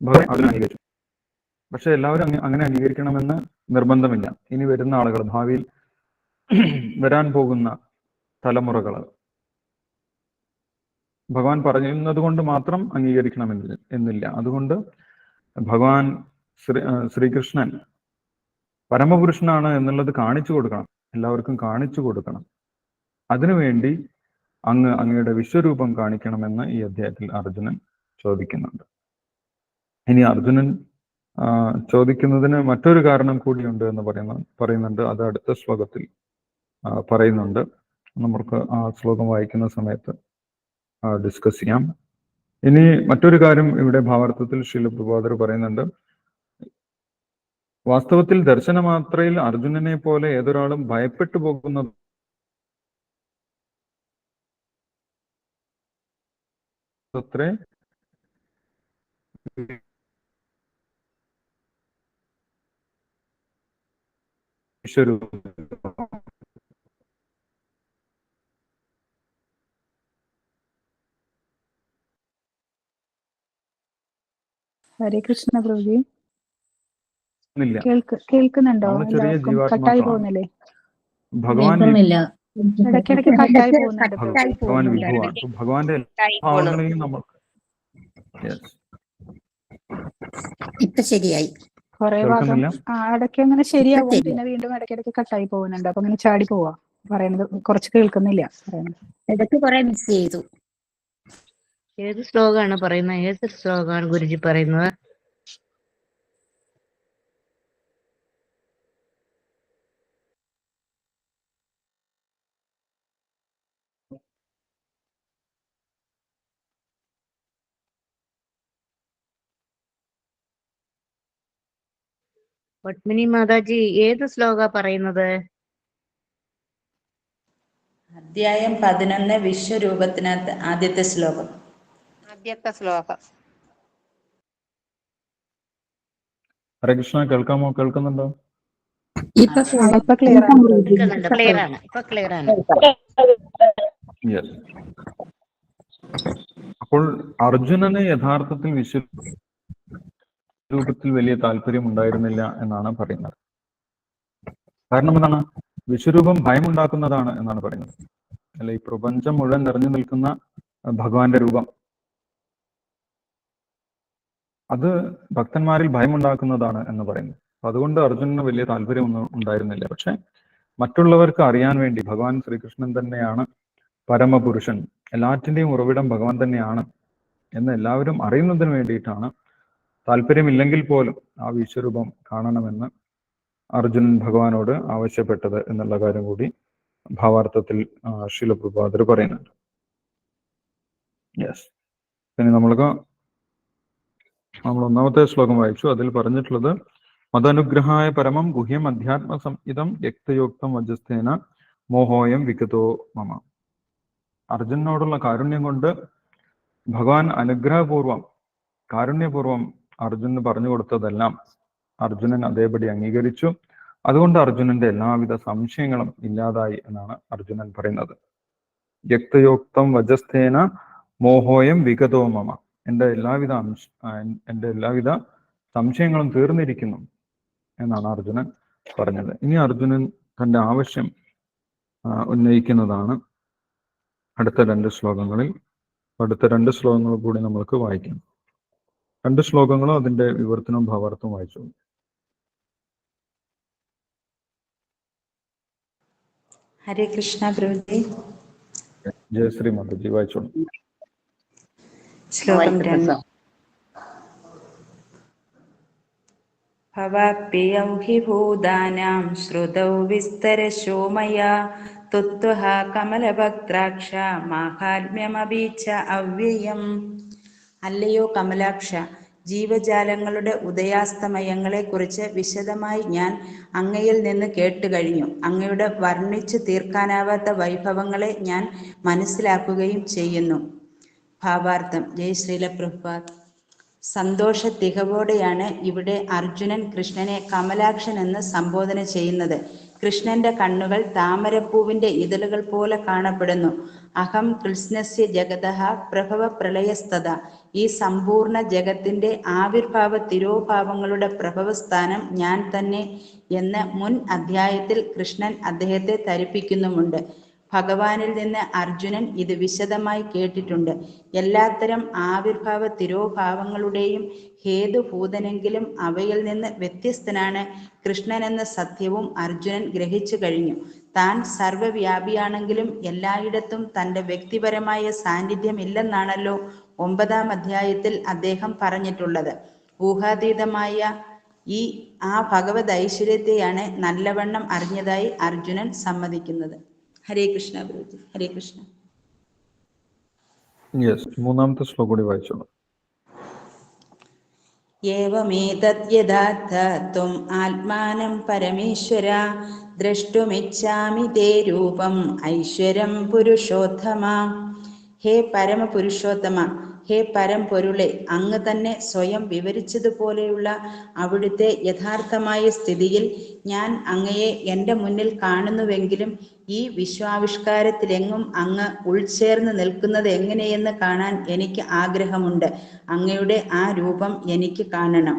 ഭഗവാൻ അതിനെ അംഗീകരിച്ചു. പക്ഷെ എല്ലാവരും അങ്ങനെ അംഗീകരിക്കണമെന്ന് നിർബന്ധമില്ല. ഇനി വരുന്ന ആളുകൾ, ഭാവിയിൽ വരാൻ പോകുന്ന തലമുറകൾ ഭഗവാൻ പറയുന്നത് കൊണ്ട് മാത്രം അംഗീകരിക്കണമെന്നില്ല. അതുകൊണ്ട് ഭഗവാൻ ശ്രീകൃഷ്ണൻ പരമപുരുഷനാണ് എന്നുള്ളത് കാണിച്ചു കൊടുക്കണം, എല്ലാവർക്കും കാണിച്ചു കൊടുക്കണം. അതിനുവേണ്ടി അങ്ങയുടെ വിശ്വരൂപം കാണിക്കണമെന്ന് ഈ അധ്യായത്തിൽ അർജുനൻ ചോദിക്കുന്നുണ്ട്. ഇനി അർജുനൻ ചോദിക്കുന്നതിന് മറ്റൊരു കാരണം കൂടിയുണ്ട് എന്ന് പറയുന്നുണ്ട്. അത് അടുത്ത ശ്ലോകത്തിൽ പറയുന്നുണ്ട്. നമുക്ക് ആ ശ്ലോകം വായിക്കുന്ന സമയത്ത് ഡിസ്കസ് ചെയ്യാം. ഇനി മറ്റൊരു കാര്യം ഇവിടെ ഭാവാർത്ഥത്തിൽ ശ്രീല പ്രഭാകർ പറയുന്നുണ്ട്. വാസ്തവത്തിൽ ദർശനമാത്രയിൽ അർജുനനെ പോലെ ഏതൊരാളും ഭയപ്പെട്ടു പോകുന്നത് അത്രേ ഹരേ കൃഷ്ണ പ്രഭുജി, ഇല്ല. കേൾക്കുന്നുണ്ടോ? ചെറിയ കട്ടായി പോകുന്നില്ലേ? ഭഗവാൻ ഇടയ്ക്കിടയ്ക്ക് കട്ടായി പോകുന്നുണ്ട്. ഭഗവാൻ വിഭുവാണ്. ഭഗവാന്റെ ഭാവങ്ങളെയും നമ്മൾ ഇപ്പൊ ശരിയായി. കുറെ ഭാഗം ഇടയ്ക്ക് അങ്ങനെ ശരിയാവും, പിന്നെ വീണ്ടും ഇടയ്ക്കിടയ്ക്ക് കട്ടായി പോകുന്നുണ്ട്. അപ്പൊ അങ്ങനെ ചാടി പോവാ പറയുന്നത്, കുറച്ച് കേൾക്കുന്നില്ല പറയുന്നത്. ഇടയ്ക്ക് കുറെ മിസ് ചെയ്തു. ഏത് ശ്ലോകമാണ് പറയുന്നത്? ഏത് ശ്ലോകമാണ് ഗുരുജി പറയുന്നത്? പത്മിനി മാതാജി ഏത് ശ്ലോക പറയുന്നത്? അധ്യായം 11 വിശ്വരൂപത്തിനകത്ത് ആദ്യത്തെ ശ്ലോകം. ഹരേ കൃഷ്ണ, കേൾക്കാമോ? കേൾക്കുന്നുണ്ടോ? ഇപ്പൊ ക്ലിയർ ആണ്. യെസ്. അപ്പോൾ അർജുനന് യഥാർത്ഥത്തിൽ വിശ്വരൂപത്തിൽ വലിയ താല്പര്യം ഉണ്ടായിരുന്നില്ല എന്നാണ് പറയുന്നത്. കാരണം എന്താണ്? വിശ്വരൂപം ഭയമുണ്ടാക്കുന്നതാണ് എന്നാണ് പറയുന്നത്. അല്ല, ഈ പ്രപഞ്ചം മുഴുവൻ നിറഞ്ഞു നിൽക്കുന്ന ഭഗവാന്റെ രൂപം അത് ഭക്തന്മാരിൽ ഭയമുണ്ടാക്കുന്നതാണ് എന്ന് പറയുന്നു. അതുകൊണ്ട് അർജുനന് വലിയ താല്പര്യമൊന്നും ഉണ്ടായിരുന്നില്ല. പക്ഷെ മറ്റുള്ളവർക്ക് അറിയാൻ വേണ്ടി ഭഗവാൻ ശ്രീകൃഷ്ണൻ തന്നെയാണ് പരമപുരുഷൻ, എല്ലാറ്റിന്റെയും ഉറവിടം ഭഗവാൻ തന്നെയാണ് എന്ന് എല്ലാവരും അറിയുന്നതിന് വേണ്ടിയിട്ടാണ് താല്പര്യമില്ലെങ്കിൽ പോലും ആ വിശ്വരൂപം കാണണമെന്ന് അർജുനൻ ഭഗവാനോട് ആവശ്യപ്പെട്ടത് എന്നുള്ള കാര്യം കൂടി ഭാവാർത്ഥത്തിൽ ശ്രീല പ്രഭുപാദർ പറയുന്നുണ്ട്. യെസ്. പിന്നെ നമ്മൾ ഒന്നാമത്തെ ശ്ലോകം വായിച്ചു. അതിൽ പറഞ്ഞിട്ടുള്ളത് മതനുഗ്രഹായ പരമം ഗുഹ്യം അധ്യാത്മ സംഹിതം യക്തയോക്തം വജസ്ഥേന മോഹോയം വിഗതോ മമ. അർജുനോടുള്ള കാരുണ്യം കൊണ്ട് ഭഗവാൻ അനുഗ്രഹപൂർവം കാരുണ്യപൂർവം അർജുനന് പറഞ്ഞു കൊടുത്തതെല്ലാം അർജുനൻ അതേപടി അംഗീകരിച്ചു. അതുകൊണ്ട് അർജുനന്റെ എല്ലാവിധ സംശയങ്ങളും ഇല്ലാതായി എന്നാണ് അർജുനൻ പറയുന്നത്. യക്തയോക്തം വജസ്ഥേന മോഹോയം വിഗതോ മമ. എൻ്റെ എല്ലാവിധ സംശയങ്ങളും തീർന്നിരിക്കുന്നു എന്നാണ് അർജുനൻ പറഞ്ഞത്. ഇനി അർജുനൻ തന്റെ ആവശ്യം ഉന്നയിക്കുന്നതാണ് അടുത്ത രണ്ട് ശ്ലോകങ്ങളിൽ. അടുത്ത രണ്ട് ശ്ലോകങ്ങൾ കൂടി നമ്മൾക്ക് വായിക്കാം. രണ്ട് ശ്ലോകങ്ങളും അതിന്റെ വിവർത്തനവും ഭാവാർത്ഥവും വായിച്ചു. ഹരേ കൃഷ്ണ പ്രഭുജി. ജയശ്രീ മാതാജി വായിച്ചോളൂ. ശ്ലോകം 2. ഭവാപ്യയൗ ഹി ഭൂതാനാം ശ്രുതൗ വിസ്തരശോ മയാ തുത്വഃ കമലഭക്ത്രാക്ഷ മാഹാത്മ്യമപീച്ച അവ്യയം. അല്ലയോ കമലാക്ഷ, ജീവജാലങ്ങളുടെ ഉദയാസ്തമയങ്ങളെക്കുറിച്ച് വിശദമായി ഞാൻ അങ്ങയിൽ നിന്ന് കേട്ടുകഴിഞ്ഞു. അങ്ങയുടെ വർണ്ണിച്ചു തീർക്കാനാവാത്ത വൈഭവങ്ങളെ ഞാൻ മനസ്സിലാക്കുകയും ചെയ്യുന്നു. ഭാവാർത്ഥം. ജയ് ശ്രീല പ്രഭുപാദ്. സന്തോഷ തികവോടെയാണ് ഇവിടെ അർജുനൻ കൃഷ്ണനെ കമലാക്ഷൻ എന്ന് സംബോധന ചെയ്യുന്നത്. കൃഷ്ണന്റെ കണ്ണുകൾ താമരപ്പൂവിന്റെ ഇതളുകൾ പോലെ കാണപ്പെടുന്നു. അഹം കൃഷ്ണസ്യ ജഗതഃ പ്രഭവ പ്രളയസ്തത. ഈ സമ്പൂർണ്ണ ജഗത്തിന്റെ ആവിർഭാവ തിരോഭാവങ്ങളുടെ പ്രഭവസ്ഥാനം ഞാൻ തന്നെ എന്ന് മുൻ അധ്യായത്തിൽ കൃഷ്ണൻ അദ്ദേഹത്തെ ധരിപ്പിക്കുന്നുമുണ്ട്. ഭഗവാനിൽ നിന്ന് അർജുനൻ ഇത് വിശദമായി കേട്ടിട്ടുണ്ട്. എല്ലാത്തരം ആവിർഭാവ തിരോഭാവങ്ങളുടെയും ഹേതുഭൂതനെങ്കിലും അവയിൽ നിന്ന് വ്യത്യസ്തനാണ് കൃഷ്ണനെന്ന സത്യവും അർജുനൻ ഗ്രഹിച്ചു കഴിഞ്ഞു. താൻ സർവവ്യാപിയാണെങ്കിലും എല്ലായിടത്തും തൻ്റെ വ്യക്തിപരമായ സാന്നിധ്യമില്ലെന്നാണല്ലോ 9-ാം അധ്യായത്തിൽ അദ്ദേഹം പറഞ്ഞിട്ടുള്ളത്. ഊഹാതീതമായ ആ ഭഗവത് ഐശ്വര്യത്തെയാണ് നല്ലവണ്ണം അറിഞ്ഞതായി അർജുനൻ സമ്മതിക്കുന്നത്. ഹരേ കൃഷ്ണ പ്രഭുജി. ഹരേ കൃഷ്ണ. യെസ്. മൂന്നാമത്തെ ശ്ലോകം കൂടി വായിച്ചോളൂ. ഏവമേതദ്യഥാർത്ഥം ആത്മാനം പരമേശ്വര ദ്രഷ്ടുമിച്ഛാമി തേ രൂപം ഐശ്വര്യം പുരുഷോത്തമ. ഹേ പരമപുരുഷോത്തമ, ഹേ പരംപൊരുളെ, അങ്ങ് തന്നെ സ്വയം വിവരിച്ചതുപോലെയുള്ള അവിടുത്തെ യഥാർത്ഥമായ സ്ഥിതിയിൽ ഞാൻ അങ്ങയെ എൻ്റെ മുന്നിൽ കാണുന്നുവെങ്കിലും ഈ വിശ്വാവിഷ്കാരത്തിലെങ്ങും അങ്ങ് ഉൾച്ചേർന്ന് നിൽക്കുന്നത് എങ്ങനെയെന്ന് കാണാൻ എനിക്ക് ആഗ്രഹമുണ്ട്. അങ്ങയുടെ ആ രൂപം എനിക്ക് കാണണം.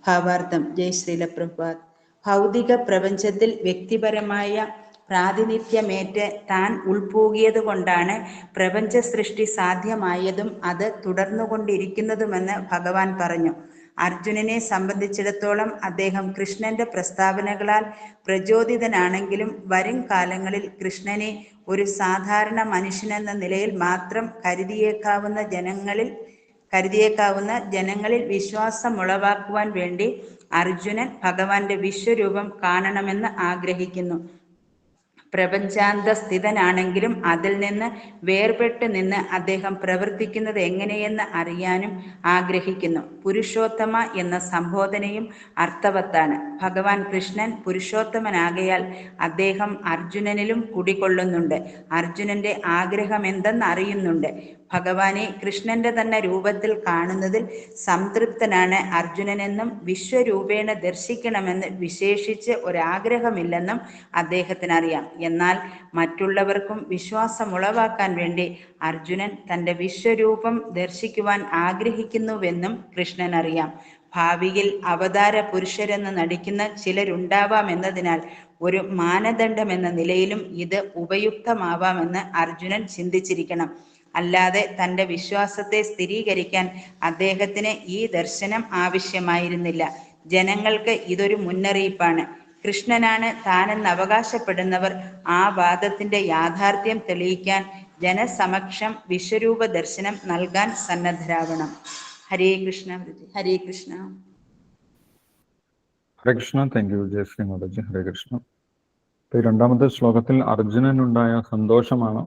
ഭാവാർത്ഥം. ജയ് ശ്രീല പ്രഭുപാദ്. ഭൗതിക പ്രപഞ്ചത്തിൽ വ്യക്തിപരമായ പ്രാതിനിധ്യമേറ്റ് താൻ ഉൾപൂകിയത് കൊണ്ടാണ് പ്രപഞ്ച സൃഷ്ടി സാധ്യമായതും അത് തുടർന്നുകൊണ്ടിരിക്കുന്നതുമെന്ന് ഭഗവാൻ പറഞ്ഞു. അർജുനനെ സംബന്ധിച്ചിടത്തോളം അദ്ദേഹം കൃഷ്ണന്റെ പ്രസ്താവനകളാൽ പ്രചോദിതനാണെങ്കിലും വരും കാലങ്ങളിൽ കൃഷ്ണനെ ഒരു സാധാരണ മനുഷ്യനെന്ന നിലയിൽ മാത്രം കരുതിയേക്കാവുന്ന ജനങ്ങളിൽ വിശ്വാസമുളവാക്കുവാൻ വേണ്ടി അർജുനൻ ഭഗവാന്റെ വിശ്വരൂപം കാണണമെന്ന് ആഗ്രഹിക്കുന്നു. പ്രപഞ്ചാന്തസ്ഥിതനാണെങ്കിലും അതിൽ നിന്ന് വേർപെട്ട് നിന്ന് അദ്ദേഹം പ്രവർത്തിക്കുന്നത് എങ്ങനെയെന്ന് അറിയാനും ആഗ്രഹിക്കുന്നു. പുരുഷോത്തമ എന്ന സംബോധനയും അർത്ഥവത്താണ്. ഭഗവാൻ കൃഷ്ണൻ പുരുഷോത്തമനാകയാൽ അദ്ദേഹം അർജുനനിലും കുടികൊള്ളുന്നുണ്ട്. അർജുനന്റെ ആഗ്രഹം എന്തെന്ന് അറിയുന്നുണ്ട്. ഭഗവാനെ കൃഷ്ണന്റെ തന്നെ രൂപത്തിൽ കാണുന്നതിൽ സംതൃപ്തനാണ് അർജുനനെന്നും വിശ്വരൂപേണ ദർശിക്കണമെന്ന് വിശേഷിച്ച് ഒരാഗ്രഹമില്ലെന്നും അദ്ദേഹത്തിനറിയാം. എന്നാൽ മറ്റുള്ളവർക്കും വിശ്വാസമുളവാക്കാൻ വേണ്ടി അർജുനൻ തൻ്റെ വിശ്വരൂപം ദർശിക്കുവാൻ ആഗ്രഹിക്കുന്നുവെന്നും കൃഷ്ണനറിയാം. ഭാവിയിൽ അവതാര പുരുഷരെന്ന് നടിക്കുന്ന ചിലരുണ്ടാവാം എന്നതിനാൽ ഒരു മാനദണ്ഡമെന്ന നിലയിലും ഇത് ഉപയുക്തമാവാമെന്ന് അർജുനൻ ചിന്തിച്ചിരിക്കണം. അല്ലാതെ തൻ്റെ വിശ്വാസത്തെ സ്ഥിരീകരിക്കാൻ അദ്ദേഹത്തിന് ഈ ദർശനം ആവശ്യമായിരുന്നില്ല. ജനങ്ങൾക്ക് ഇതൊരു മുന്നറിയിപ്പാണ്. കൃഷ്ണനാണ് താനെന്ന് അവകാശപ്പെടുന്നവർ ആ വാദത്തിന്റെ യാഥാർത്ഥ്യം തെളിയിക്കാൻ ജനസമക്ഷം വിശ്വരൂപ ദർശനം നൽകാൻ സന്നദ്ധരാവണം. ഹരേ കൃഷ്ണ. ഹരേ കൃഷ്ണ. ഹരേ കൃഷ്ണ. Thank you Jayashree Mataji. ഹരേ കൃഷ്ണ. ഈ രണ്ടാമത്തെ ശ്ലോകത്തിൽ അർജുനനുണ്ടായ സന്തോഷമാണ്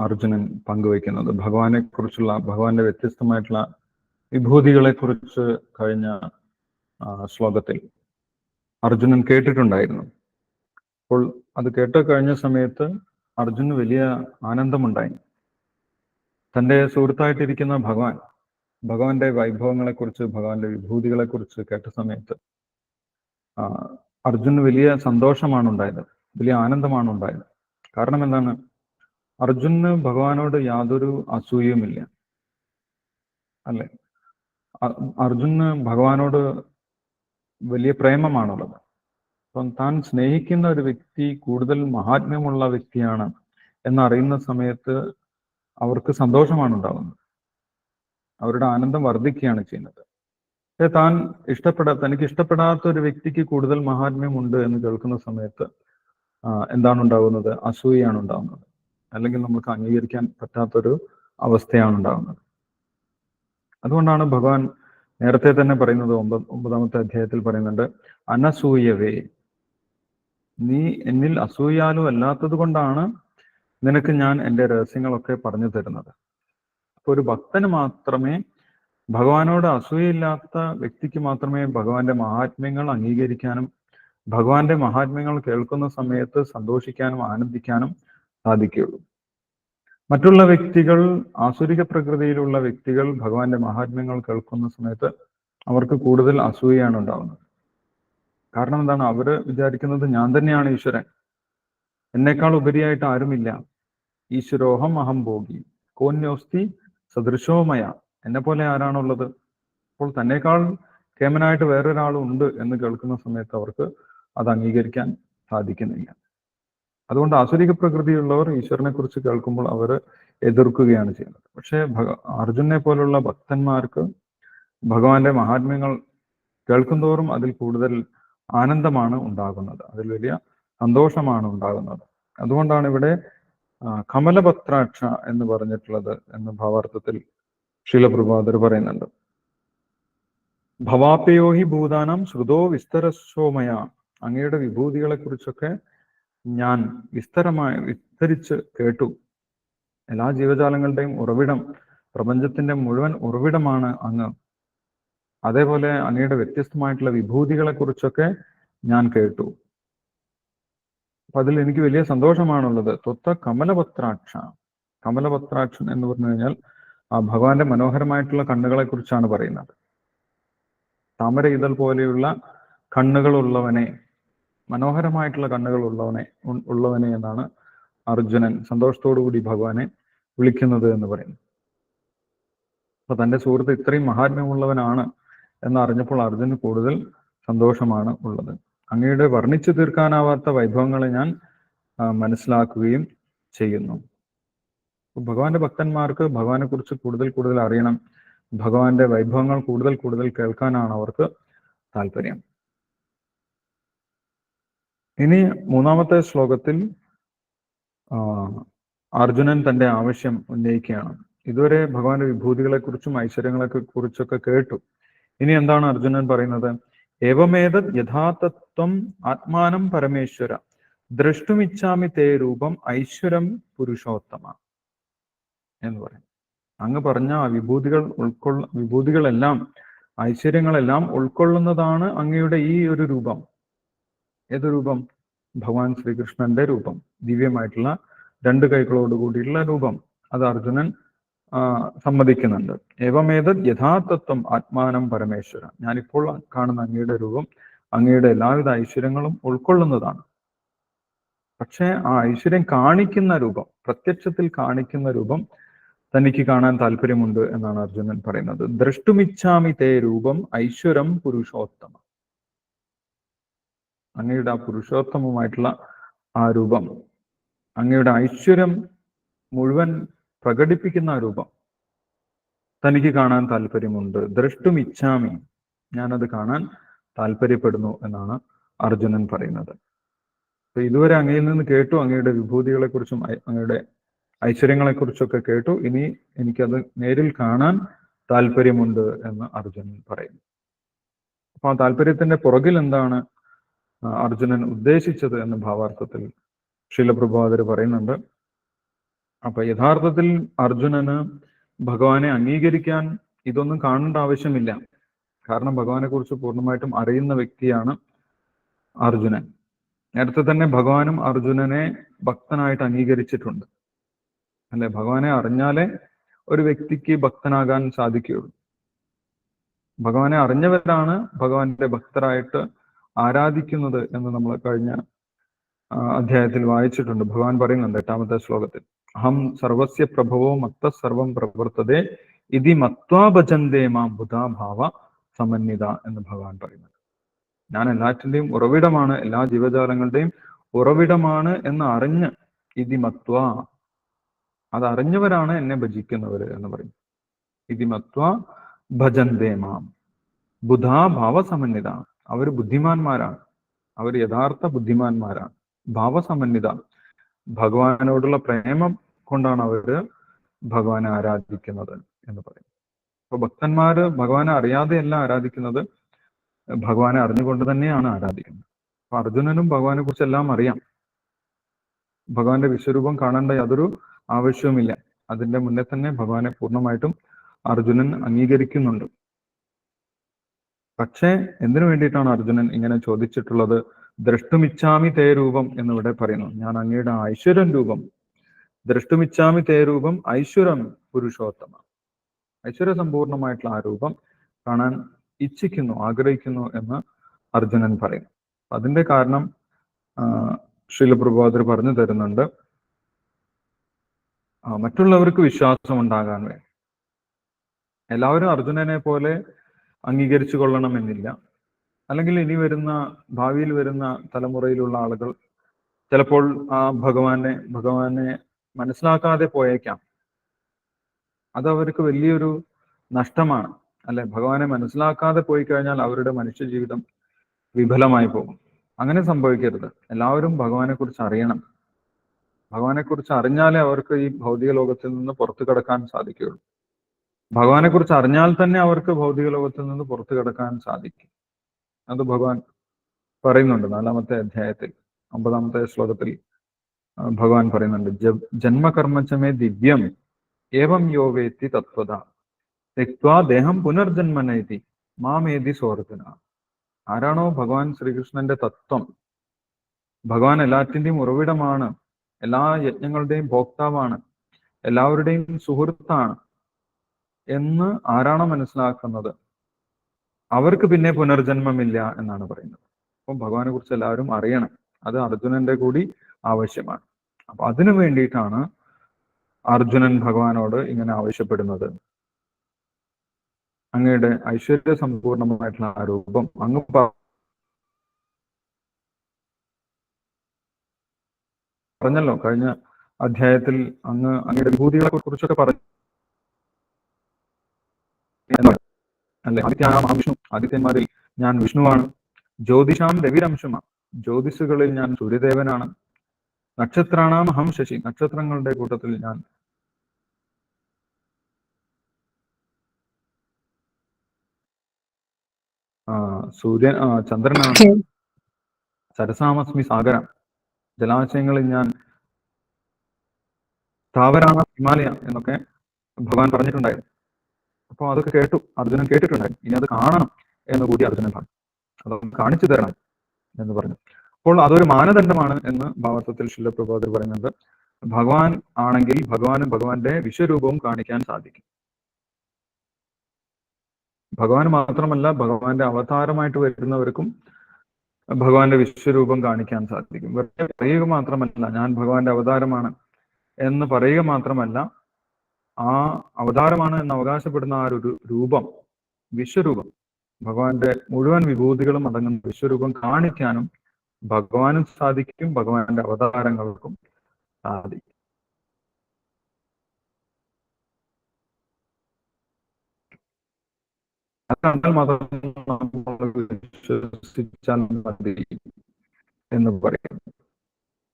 അർജുനൻ പങ്കുവയ്ക്കുന്നത്. ഭഗവാനെ കുറിച്ചുള്ള, ഭഗവാന്റെ വ്യത്യസ്തമായിട്ടുള്ള വിഭൂതികളെ കുറിച്ച് കഴിഞ്ഞ ശ്ലോകത്തിൽ അർജുനൻ കേട്ടിട്ടുണ്ടായിരുന്നു. അപ്പോൾ അത് കേട്ട് കഴിഞ്ഞ സമയത്ത് അർജുന് വലിയ ആനന്ദമുണ്ടായി. തൻ്റെ സുഹൃത്തായിട്ടിരിക്കുന്ന ഭഗവാന്റെ വൈഭവങ്ങളെക്കുറിച്ച്, ഭഗവാന്റെ വിഭൂതികളെക്കുറിച്ച് കേട്ട സമയത്ത് അർജുന് വലിയ സന്തോഷമാണ് ഉണ്ടായത്, വലിയ ആനന്ദമാണ് ഉണ്ടായത്. കാരണം എന്താണ്? അർജുന് ഭഗവാനോട് യാതൊരു അസൂയയുമില്ല, അല്ലെ? അർജുന് ഭഗവാനോട് വലിയ പ്രേമമാണുള്ളത്. അപ്പം താൻ സ്നേഹിക്കുന്ന ഒരു വ്യക്തി കൂടുതൽ മഹാത്മ്യമുള്ള വ്യക്തിയാണ് എന്നറിയുന്ന സമയത്ത് അവർക്ക് സന്തോഷമാണ് ഉണ്ടാകുന്നത്, അവരുടെ ആനന്ദം വർദ്ധിക്കുകയാണ് ചെയ്യുന്നത്. പക്ഷെ തനിക്ക് ഇഷ്ടപ്പെടാത്ത ഒരു വ്യക്തിക്ക് കൂടുതൽ മഹാത്മ്യമുണ്ട് എന്ന് കേൾക്കുന്ന സമയത്ത് എന്താണ് ഉണ്ടാകുന്നത്? അസൂയയാണ് ഉണ്ടാകുന്നത്, അല്ലെങ്കിൽ നമുക്ക് അംഗീകരിക്കാൻ പറ്റാത്തൊരു അവസ്ഥയാണ് ഉണ്ടാകുന്നത്. അതുകൊണ്ടാണ് ഭഗവാൻ നേരത്തെ തന്നെ പറയുന്നത്, 9ാമത്തെ അധ്യായത്തിൽ പറയുന്നുണ്ട്, അനസൂയവേ, നീ എന്നിൽ അസൂയാലു അല്ലാത്തത് കൊണ്ടാണ് നിനക്ക് ഞാൻ എൻ്റെ രഹസ്യങ്ങളൊക്കെ പറഞ്ഞു തരുന്നത്. അപ്പൊ ഒരു ഭക്തന് മാത്രമേ, ഭഗവാനോട് അസൂയയില്ലാത്ത വ്യക്തിക്ക് മാത്രമേ ഭഗവാന്റെ മഹാത്മ്യങ്ങൾ അംഗീകരിക്കാനും ഭഗവാന്റെ മഹാത്മ്യങ്ങൾ കേൾക്കുന്ന സമയത്ത് സന്തോഷിക്കാനും ആനന്ദിക്കാനും സാധിക്കുകയുള്ളൂ. മറ്റുള്ള വ്യക്തികൾ, ആസുരിക പ്രകൃതിയിലുള്ള വ്യക്തികൾ ഭഗവാന്റെ മഹാത്മ്യങ്ങൾ കേൾക്കുന്ന സമയത്ത് അവർക്ക് കൂടുതൽ അസൂയയാണ് ഉണ്ടാകുന്നത്. കാരണം എന്താണ്? അവര് വിചാരിക്കുന്നത് ഞാൻ തന്നെയാണ് ഈശ്വരൻ, എന്നേക്കാൾ ഉപരിയായിട്ട് ആരുമില്ല. ഈശ്വരോഹം അഹം ഭോഗി കോന്യോസ്തി സദൃശോമയ, എന്നെ പോലെ ആരാണുള്ളത്? അപ്പോൾ തന്നേക്കാൾ കേമനായിട്ട് വേറൊരാളും ഉണ്ട് എന്ന് കേൾക്കുന്ന സമയത്ത് അവർക്ക് അത് അംഗീകരിക്കാൻ സാധിക്കുന്നില്ല. അതുകൊണ്ട് ആസുരിക പ്രകൃതിയുള്ളവർ ഈശ്വരനെ കുറിച്ച് കേൾക്കുമ്പോൾ അവർ എതിർക്കുകയാണ് ചെയ്യുന്നത്. പക്ഷേ അർജുനെ പോലുള്ള ഭക്തന്മാർക്ക് ഭഗവാന്റെ മഹാത്മ്യങ്ങൾ കേൾക്കുന്തോറും അതിൽ കൂടുതൽ ആനന്ദമാണ് ഉണ്ടാകുന്നത്, അതിൽ വലിയ സന്തോഷമാണ് ഉണ്ടാകുന്നത്. അതുകൊണ്ടാണ് ഇവിടെ കമലപത്രാക്ഷ എന്ന് പറഞ്ഞിട്ടുള്ളത് എന്ന് ഭാവാർത്ഥത്തിൽ ശീലപ്രഭാതർ പറയുന്നുണ്ട്. ഭവാപ്യയോഹി ഭൂതാനം ശ്രുതോ വിസ്തരശോമയ, അങ്ങയുടെ വിഭൂതികളെ കുറിച്ചൊക്കെ ഞാൻ വിസ്തരിച്ച് കേട്ടു. എല്ലാ ജീവജാലങ്ങളുടെയും ഉറവിടം, പ്രപഞ്ചത്തിന്റെ മുഴുവൻ ഉറവിടമാണ് അങ്ങ്. അതേപോലെ അങ്ങയുടെ വ്യത്യസ്തമായിട്ടുള്ള വിഭൂതികളെ കുറിച്ചൊക്കെ ഞാൻ കേട്ടു. അപ്പൊ അതിൽ എനിക്ക് വലിയ സന്തോഷമാണുള്ളത്. ത്വത്ത കമലപത്രാക്ഷ. കമലപത്രാക്ഷൻ എന്ന് പറഞ്ഞു കഴിഞ്ഞാൽ ആ ഭഗവാന്റെ മനോഹരമായിട്ടുള്ള കണ്ണുകളെ കുറിച്ചാണ് പറയുന്നത്. താമര ഇതൾ പോലെയുള്ള കണ്ണുകളുള്ളവനെ, മനോഹരമായിട്ടുള്ള കണ്ണുകൾ ഉള്ളവനെ എന്നാണ് അർജുനൻ സന്തോഷത്തോടു കൂടി ഭഗവാനെ വിളിക്കുന്നത് എന്ന് പറയുന്നു. അപ്പൊ തൻ്റെ സുഹൃത്ത് ഇത്രയും മഹാത്മ്യമുള്ളവനാണ് എന്നറിഞ്ഞപ്പോൾ അർജുന് കൂടുതൽ സന്തോഷമാണ് ഉള്ളത്. അങ്ങയുടെ വർണ്ണിച്ചു തീർക്കാനാവാത്ത വൈഭവങ്ങളെ ഞാൻ മനസ്സിലാക്കുകയും ചെയ്യുന്നു. ഭഗവാന്റെ ഭക്തന്മാർക്ക് ഭഗവാനെ കുറിച്ച് കൂടുതൽ അറിയണം, ഭഗവാന്റെ വൈഭവങ്ങൾ കൂടുതൽ കേൾക്കാനാണ് അവർക്ക് താല്പര്യം. ഇനി 3ാമത്തെ ശ്ലോകത്തിൽ അർജുനൻ തന്റെ ആവശ്യം ഉന്നയിക്കുകയാണ്. ഇതുവരെ ഭഗവാന്റെ വിഭൂതികളെ കുറിച്ചും ഐശ്വര്യങ്ങളെ കുറിച്ചൊക്കെ കേട്ടു. ഇനി എന്താണ് അർജുനൻ പറയുന്നത്? ഏവമേതത് യഥാതത്വം ആത്മാനം പരമേശ്വര ദ്രഷ്ടുമിച്ഛാമി തേ രൂപം ഐശ്വരം പുരുഷോത്തമ എന്ന് പറയും. അങ്ങ് പറഞ്ഞ ആ വിഭൂതികളെല്ലാം, ഐശ്വര്യങ്ങളെല്ലാം ഉൾക്കൊള്ളുന്നതാണ് അങ്ങയുടെ ഈ ഒരു രൂപം. ഏത് രൂപം? ഭഗവാൻ ശ്രീകൃഷ്ണന്റെ രൂപം, ദിവ്യമായിട്ടുള്ള 2 കൈകളോട് കൂടിയുള്ള രൂപം. അത് അർജുനൻ സമ്മതിക്കുന്നുണ്ട്. ഏവമേതത് യഥാർത്ഥത്വം ആത്മാനം പരമേശ്വര, ഞാനിപ്പോൾ കാണുന്ന അങ്ങയുടെ രൂപം അങ്ങയുടെ എല്ലാവിധ ഐശ്വര്യങ്ങളും ഉൾക്കൊള്ളുന്നതാണ്. പക്ഷേ ആ ഐശ്വര്യം കാണിക്കുന്ന രൂപം, പ്രത്യക്ഷത്തിൽ കാണിക്കുന്ന രൂപം തനിക്ക് കാണാൻ താല്പര്യമുണ്ട് എന്നാണ് അർജുനൻ പറയുന്നത്. ദ്രഷ്ടുമിച്ഛാമി തേ രൂപം ഐശ്വരം പുരുഷോത്തമ, അങ്ങയുടെ ആ പുരുഷോത്തമമായിട്ടുള്ള ആ രൂപം, അങ്ങയുടെ ഐശ്വര്യം മുഴുവൻ പ്രകടിപ്പിക്കുന്ന ആ രൂപം തനിക്ക് കാണാൻ താല്പര്യമുണ്ട്. ദ്രഷ്ടുമിച്ഛാമി, ഞാനത് കാണാൻ താല്പര്യപ്പെടുന്നു എന്നാണ് അർജുനൻ പറയുന്നത്. അപ്പൊ ഇതുവരെ അങ്ങയിൽ നിന്ന് കേട്ടു, അങ്ങയുടെ വിഭൂതികളെ കുറിച്ചും അങ്ങയുടെ ഐശ്വര്യങ്ങളെ കുറിച്ചൊക്കെ കേട്ടു, ഇനി എനിക്കത് നേരിൽ കാണാൻ താല്പര്യമുണ്ട് എന്ന് അർജുനൻ പറയുന്നു. അപ്പൊ ആ താല്പര്യത്തിന്റെ പുറകിൽ എന്താണ് അർജുനൻ ഉദ്ദേശിച്ചത് എന്ന് ഭാവാർത്ഥത്തിൽ ശീലപ്രഭാതർ പറയുന്നുണ്ട്. അപ്പൊ യഥാർത്ഥത്തിൽ അർജുനന് ഭഗവാനെ അംഗീകരിക്കാൻ ഇതൊന്നും കാണേണ്ട ആവശ്യമില്ല. കാരണം ഭഗവാനെ കുറിച്ച് പൂർണ്ണമായിട്ടും അറിയുന്ന വ്യക്തിയാണ് അർജുനൻ. നേരത്തെ തന്നെ ഭഗവാനും അർജുനനെ ഭക്തനായിട്ട് അംഗീകരിച്ചിട്ടുണ്ട്, അല്ലെ? ഭഗവാനെ അറിഞ്ഞാലേ ഒരു വ്യക്തിക്ക് ഭക്തനാകാൻ സാധിക്കുകയുള്ളൂ. ഭഗവാനെ അറിഞ്ഞവരാണ് ഭഗവാന്റെ ഭക്തരായിട്ട് ആരാധിക്കുന്നത് എന്ന് നമ്മൾ കഴിഞ്ഞ അധ്യായത്തിൽ വായിച്ചിട്ടുണ്ട്. ഭഗവാൻ പറയുന്നുണ്ട് 8ാമത്തെ ശ്ലോകത്തിൽ, അഹം സർവസ്യ പ്രഭവോ മത്ത സർവം പ്രവർത്തതേ ഇതി മത്വാ ഭജന്തേ മാം ബുധാഭാവ സമന്വിത എന്ന് ഭഗവാൻ പറയുന്നത്. ഞാൻ എല്ലാറ്റിന്റെയും ഉറവിടമാണ്, എല്ലാ ജീവജാലങ്ങളുടെയും ഉറവിടമാണ് എന്ന് അറിഞ്ഞ്, ഇതി മത്വ, അത് അറിഞ്ഞവരാണ് എന്നെ ഭജിക്കുന്നവര് എന്ന് പറയും. ഇതി മത്വ ഭജന്തേ മാം ബുധാഭാവ സമന്വിത, അവർ ബുദ്ധിമാന്മാരാണ്, അവർ യഥാർത്ഥ ബുദ്ധിമാന്മാരാണ്. ഭാവസമന്വിത, ഭഗവാനോടുള്ള പ്രേമം കൊണ്ടാണ് അവര് ഭഗവാനെ ആരാധിക്കുന്നത് എന്ന് പറയും. അപ്പൊ ഭക്തന്മാര് ഭഗവാനെ അറിയാതെയല്ല ആരാധിക്കുന്നത്, ഭഗവാനെ അറിഞ്ഞുകൊണ്ട് തന്നെയാണ് ആരാധിക്കുന്നത്. അപ്പൊ അർജുനനും ഭഗവാനെ കുറിച്ച് എല്ലാം അറിയാം. ഭഗവാന്റെ വിശ്വരൂപം കാണേണ്ട യാതൊരു ആവശ്യവുമില്ല. അതിന്റെ മുന്നേ തന്നെ ഭഗവാനെ പൂർണ്ണമായിട്ടും അർജുനൻ അംഗീകരിക്കുന്നുണ്ട്. പക്ഷേ എന്തിനു വേണ്ടിയിട്ടാണ് അർജുനൻ ഇങ്ങനെ ചോദിച്ചിട്ടുള്ളത്? ദ്രഷ്ടുമിച്ഛാമി തേ രൂപം എന്നിവിടെ പറയുന്നു. ഞാൻ അങ്ങയുടെ ഐശ്വര്യം രൂപം, ദ്രഷ്ടുമിച്ഛാമി തേ രൂപം ഐശ്വരം പുരുഷോത്തമ, ഐശ്വര്യസമ്പൂർണമായിട്ടുള്ള ആ രൂപം കാണാൻ ഇച്ഛിക്കുന്നു, ആഗ്രഹിക്കുന്നു എന്ന് അർജുനൻ പറയുന്നു. അതിന്റെ കാരണം ശീലപ്രഭാതർ പറഞ്ഞു തരുന്നുണ്ട്. മറ്റുള്ളവർക്ക് വിശ്വാസം ഉണ്ടാകാൻ വേണ്ടി. എല്ലാവരും അർജുനനെ പോലെ അംഗീകരിച്ചു കൊള്ളണമെന്നില്ല. അല്ലെങ്കിൽ ഇനി വരുന്ന ഭാവിയിൽ വരുന്ന തലമുറയിലുള്ള ആളുകൾ ചിലപ്പോൾ ആ ഭഗവാനെ മനസ്സിലാക്കാതെ പോയേക്കാം. അത് അവർക്ക് വലിയൊരു നഷ്ടമാണ്, അല്ലെ? ഭഗവാനെ മനസ്സിലാക്കാതെ പോയി കഴിഞ്ഞാൽ അവരുടെ മനുഷ്യ ജീവിതം വിഫലമായി പോകും. അങ്ങനെ സംഭവിക്കരുത്. എല്ലാവരും ഭഗവാനെ കുറിച്ച് അറിയണം. ഭഗവാനെ കുറിച്ച് അറിഞ്ഞാലേ അവർക്ക് ഈ ഭൗതിക ലോകത്തിൽ നിന്ന് പുറത്തു കടക്കാൻ സാധിക്കുകയുള്ളൂ. ഭഗവാനെ കുറിച്ച് അറിഞ്ഞാൽ തന്നെ അവർക്ക് ഭൗതിക ലോകത്തിൽ നിന്ന് പുറത്തു കടക്കാൻ സാധിക്കും. അത് ഭഗവാൻ പറയുന്നുണ്ട് 4ാമത്തെ അധ്യായത്തിൽ 9ാമത്തെ ശ്ലോകത്തിൽ ഭഗവാൻ പറയുന്നുണ്ട്, ജന്മകർമ്മചമേ ദിവ്യം ഏവം യോ വേത്തി തത്വത തെക്വാ ദേഹം പുനർജന്മനൈതി മാമേതി സ്വർഗന. ആരാണോ ഭഗവാൻ ശ്രീകൃഷ്ണന്റെ തത്വം, ഭഗവാൻ എല്ലാറ്റിന്റെയും ഉറവിടമാണ്, എല്ലാ യജ്ഞങ്ങളുടെയും ഭോക്താവാണ്, എല്ലാവരുടെയും സുഹൃത്താണ് എന്ന് ആരാണോ മനസ്സിലാക്കുന്നത്, അവർക്ക് പിന്നെ പുനർജന്മമില്ല എന്നാണ് പറയുന്നത്. അപ്പം ഭഗവാനെ കുറിച്ച് എല്ലാവരും അറിയണം. അത് അർജുനന്റെ കൂടി ആവശ്യമാണ്. അപ്പൊ അതിനു വേണ്ടിയിട്ടാണ് അർജുനൻ ഭഗവാനോട് ഇങ്ങനെ ആവശ്യപ്പെടുന്നത്. അങ്ങയുടെ ഐശ്വര്യ സമ്പൂർണമായിട്ടുള്ള ആ രൂപം അങ്ങ് പറഞ്ഞല്ലോ. കഴിഞ്ഞ അധ്യായത്തിൽ അങ്ങയുടെ വിഭൂതികളെ കുറിച്ചൊക്കെ പറഞ്ഞു, അല്ലെ? വിഷ്ണു, ആദിത്യന്മാരിൽ ഞാൻ വിഷ്ണുവാണ്. ജ്യോതിഷാം രവിരംശുമ, ജ്യോതിഷുകളിൽ ഞാൻ സൂര്യദേവനാണ്. നക്ഷത്രാണാം അഹം ശശി, നക്ഷത്രങ്ങളുടെ കൂട്ടത്തിൽ ഞാൻ ചന്ദ്രനാണ്. സരസാമസ്മി സാഗര, ജലാശയങ്ങളിൽ ഞാൻ താവരാണ്, ഹിമാലയ എന്നൊക്കെ ഭഗവാൻ പറഞ്ഞിട്ടുണ്ടായിരുന്നു. അപ്പോൾ അതൊക്കെ കേട്ടു, അർജുനൻ കേട്ടിട്ടുണ്ടായിരുന്നു. ഇനി അത് കാണണം എന്ന് കൂടി അർജുനൻ പറഞ്ഞു. അതൊന്ന് കാണിച്ചു തരണം എന്ന് പറഞ്ഞു. അപ്പോൾ അതൊരു മാനദണ്ഡമാണ് എന്ന് ഭാവാർത്ഥത്തിൽ ശീലപ്രഭാതർ പറയുന്നുണ്ട്. ഭഗവാൻ ആണെങ്കിൽ ഭഗവാനും ഭഗവാന്റെ വിശ്വരൂപവും കാണിക്കാൻ സാധിക്കും. ഭഗവാൻ മാത്രമല്ല, ഭഗവാന്റെ അവതാരമായിട്ട് വരുന്നവർക്കും ഭഗവാന്റെ വിശ്വരൂപം കാണിക്കാൻ സാധിക്കും. വെറുതെ പറയുക മാത്രമല്ല, ഞാൻ ഭഗവാന്റെ അവതാരമാണ് എന്ന് പറയുക മാത്രമല്ല, ആ അവതാരമാണ് എന്ന് അവകാശപ്പെടുന്ന ആ ഒരു രൂപം, വിശ്വരൂപം, ഭഗവാന്റെ മുഴുവൻ വിഭൂതികളും അടങ്ങുന്ന വിശ്വരൂപം കാണിക്കാനും ഭഗവാനും സാധിക്കും, ഭഗവാന്റെ അവതാരങ്ങൾക്കും സാധിക്കും. അത് കണ്ടാൽ മാത്രം നമ്മൾ വിശ്വസിച്ചാൽ മതി എന്ന് പറയും.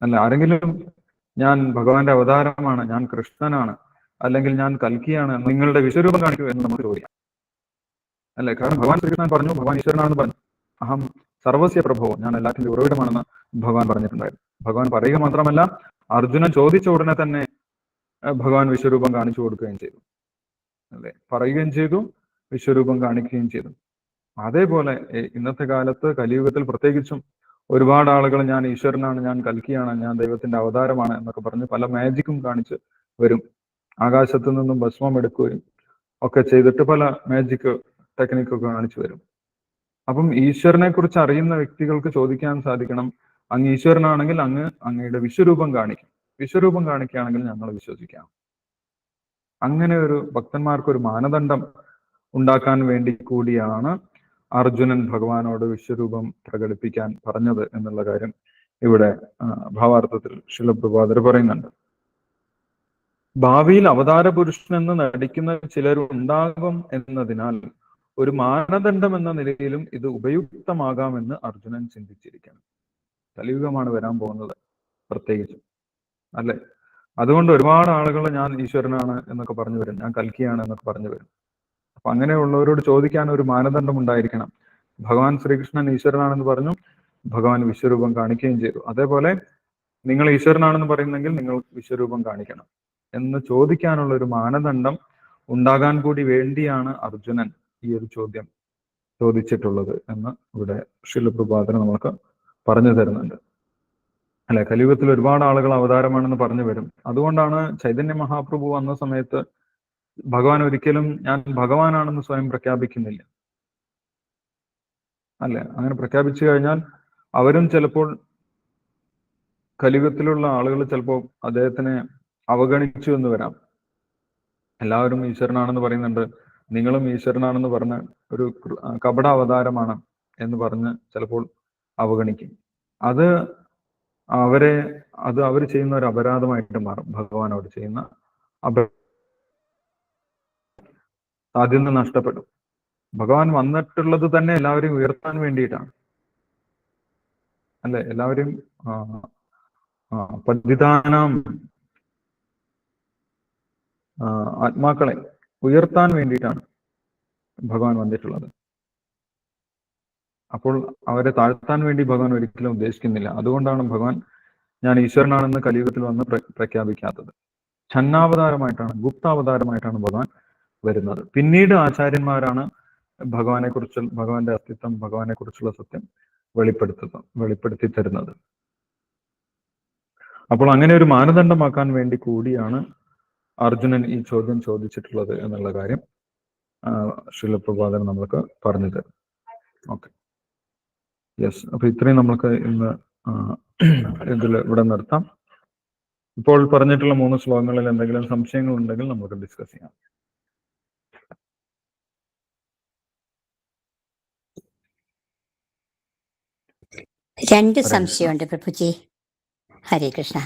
അല്ല, ആരെങ്കിലും ഞാൻ ഭഗവാന്റെ അവതാരമാണ്, ഞാൻ കൃഷ്ണനാണ്, അല്ലെങ്കിൽ ഞാൻ കൽക്കിയാണ്, നിങ്ങളുടെ വിശ്വരൂപം കാണിക്കൂ എന്ന് നമുക്ക് ചോദിക്കാം. അല്ലെ? കാരണം ഭഗവാൻ ശ്രീകൃഷ്ണൻ പറഞ്ഞു, ഭഗവാൻ ഈശ്വരനാണെന്ന് പറഞ്ഞു. അഹം സർവസ്യ പ്രഭവം, ഞാൻ എല്ലാത്തിൻ്റെ ഉറവിടമാണെന്ന് ഭഗവാൻ പറഞ്ഞിട്ടുണ്ടായിരുന്നു. ഭഗവാൻ പറയുക മാത്രമല്ല, അർജുനൻ ചോദിച്ച ഉടനെ തന്നെ ഭഗവാൻ വിശ്വരൂപം കാണിച്ചു കൊടുക്കുകയും ചെയ്തു. അല്ലെ? പറയുകയും ചെയ്തു, വിശ്വരൂപം കാണിക്കുകയും ചെയ്തു. അതേപോലെ ഇന്നത്തെ കാലത്ത് കലിയുഗത്തിൽ പ്രത്യേകിച്ചും ഒരുപാട് ആളുകൾ ഞാൻ ഈശ്വരനാണ്, ഞാൻ കൽക്കിയാണ്, ഞാൻ ദൈവത്തിന്റെ അവതാരമാണ് എന്നൊക്കെ പറഞ്ഞ് പല മാജിക്കും കാണിച്ച് വരും. ആകാശത്ത് നിന്നും ഭസ്മം എടുക്കുകയും ഒക്കെ ചെയ്തിട്ട് പല മാജിക് ടെക്നിക്കൊക്കെ കാണിച്ചു വരും. അപ്പം ഈശ്വരനെ കുറിച്ച് അറിയുന്ന വ്യക്തികൾക്ക് ചോദിക്കാൻ സാധിക്കണം, അങ്ങ് ഈശ്വരനാണെങ്കിൽ അങ്ങയുടെ വിശ്വരൂപം കാണിക്കും. വിശ്വരൂപം കാണിക്കുകയാണെങ്കിൽ ഞങ്ങൾ വിശ്വസിക്കാം. അങ്ങനെ ഒരു ഭക്തന്മാർക്ക് ഒരു മാനദണ്ഡം ഉണ്ടാക്കാൻ വേണ്ടി കൂടിയാണ് അർജുനൻ ഭഗവാനോട് വിശ്വരൂപം പ്രകടിപ്പിക്കാൻ പറഞ്ഞത് എന്നുള്ള കാര്യം ഇവിടെ ഭാവാർത്ഥത്തിൽ ശിലപ്രഭാതർ പറയുന്നുണ്ട്. ഭാവിയിൽ അവതാര പുരുഷനെന്ന് നടിക്കുന്ന ചിലരുണ്ടാകും എന്നതിനാൽ ഒരു മാനദണ്ഡം എന്ന നിലയിലും ഇത് ഉപയുക്തമാകാമെന്ന് അർജുനൻ ചിന്തിച്ചിരിക്കണം. കലിയുഗമാണ് വരാൻ പോകുന്നത് പ്രത്യേകിച്ചും, അല്ലെ? അതുകൊണ്ട് ഒരുപാട് ആളുകൾ ഞാൻ ഈശ്വരനാണ് എന്നൊക്കെ പറഞ്ഞു വരും, ഞാൻ കൽക്കിയാണ് എന്നൊക്കെ പറഞ്ഞു വരും. അപ്പൊ അങ്ങനെയുള്ളവരോട് ചോദിക്കാൻ ഒരു മാനദണ്ഡം ഉണ്ടായിരിക്കണം. ഭഗവാൻ ശ്രീകൃഷ്ണൻ ഈശ്വരനാണെന്ന് പറഞ്ഞു, ഭഗവാൻ വിശ്വരൂപം കാണിക്കുകയും ചെയ്തു. അതേപോലെ നിങ്ങൾ ഈശ്വരനാണെന്ന് പറയുന്നെങ്കിൽ നിങ്ങൾ വിശ്വരൂപം കാണിക്കണം എന്ന് ചോദിക്കാനുള്ള ഒരു മാനദണ്ഡം ഉണ്ടാകാൻ കൂടി വേണ്ടിയാണ് അർജുനൻ ഈ ഒരു ചോദ്യം ചോദിച്ചിട്ടുള്ളത് എന്ന് ഇവിടെ ശിലപ്രഭാതന് നമുക്ക് പറഞ്ഞു തരുന്നുണ്ട്. അല്ലെ? കലിയുഗത്തിൽ ഒരുപാട് ആളുകൾ അവതാരമാണെന്ന് പറഞ്ഞു വരും. അതുകൊണ്ടാണ് ചൈതന്യ മഹാപ്രഭു വന്ന സമയത്ത് ഭഗവാൻ ഒരിക്കലും ഞാൻ ഭഗവാനാണെന്ന് സ്വയം പ്രഖ്യാപിക്കുന്നില്ല. അല്ലെ? അങ്ങനെ പ്രഖ്യാപിച്ചു കഴിഞ്ഞാൽ അവരും ചിലപ്പോൾ, കലിയുഗത്തിലുള്ള ആളുകൾ ചിലപ്പോൾ അദ്ദേഹത്തിനെ അവഗണിച്ചു എന്ന് വരാം. എല്ലാവരും ഈശ്വരനാണെന്ന് പറയുന്നുണ്ട്, നിങ്ങളും ഈശ്വരനാണെന്ന് പറഞ്ഞ് ഒരു കപട അവതാരമാണ് എന്ന് പറഞ്ഞ് ചിലപ്പോൾ അവഗണിക്കും. അത് അവർ ചെയ്യുന്ന ഒരു അപരാധമായിട്ട് മാറും. ഭഗവാനോട് ചെയ്യുന്ന സാധ്യത നഷ്ടപ്പെടും. ഭഗവാൻ വന്നിട്ടുള്ളത് തന്നെ എല്ലാവരെയും ഉയർത്താൻ വേണ്ടിയിട്ടാണ്, അല്ലെ? എല്ലാവരും പതിതാനാം ആത്മാക്കളെ ഉയർത്താൻ വേണ്ടിയിട്ടാണ് ഭഗവാൻ വന്നിട്ടുള്ളത്. അപ്പോൾ അവരെ താഴ്ത്താൻ വേണ്ടി ഭഗവാൻ ഒരിക്കലും ഉദ്ദേശിക്കുന്നില്ല. അതുകൊണ്ടാണ് ഭഗവാൻ ഞാൻ ഈശ്വരനാണെന്ന് കലിയുഗത്തിൽ വന്ന് പ്രഖ്യാപിക്കാത്തത്. ഛന്നാവതാരമായിട്ടാണ്, ഗുപ്താവതാരമായിട്ടാണ് ഭഗവാൻ വരുന്നത്. പിന്നീട് ആചാര്യന്മാരാണ് ഭഗവാന്റെ അസ്തിത്വം, ഭഗവാനെ കുറിച്ചുള്ള സത്യം വെളിപ്പെടുത്തി തരുന്നത്. അപ്പോൾ അങ്ങനെ ഒരു മാനദണ്ഡമാക്കാൻ വേണ്ടി കൂടിയാണ് അർജുനൻ ഈ ചോദ്യം ചോദിച്ചിട്ടുള്ളത് എന്നുള്ള കാര്യം ശിലപ്രഭാതൻ നമ്മൾക്ക് പറഞ്ഞു തരും. Okay, yes. അപ്പൊ ഇത്രയും നമ്മൾക്ക് ഇന്ന് ഇവിടെ നിർത്താം. ഇപ്പോൾ പറഞ്ഞിട്ടുള്ള 3 ശ്ലോകങ്ങളിൽ എന്തെങ്കിലും സംശയങ്ങൾ ഉണ്ടെങ്കിൽ നമുക്ക് ഡിസ്കസ് ചെയ്യാം. രണ്ട് സംശയമുണ്ട് പ്രഭുജി. ഹരേ കൃഷ്ണ.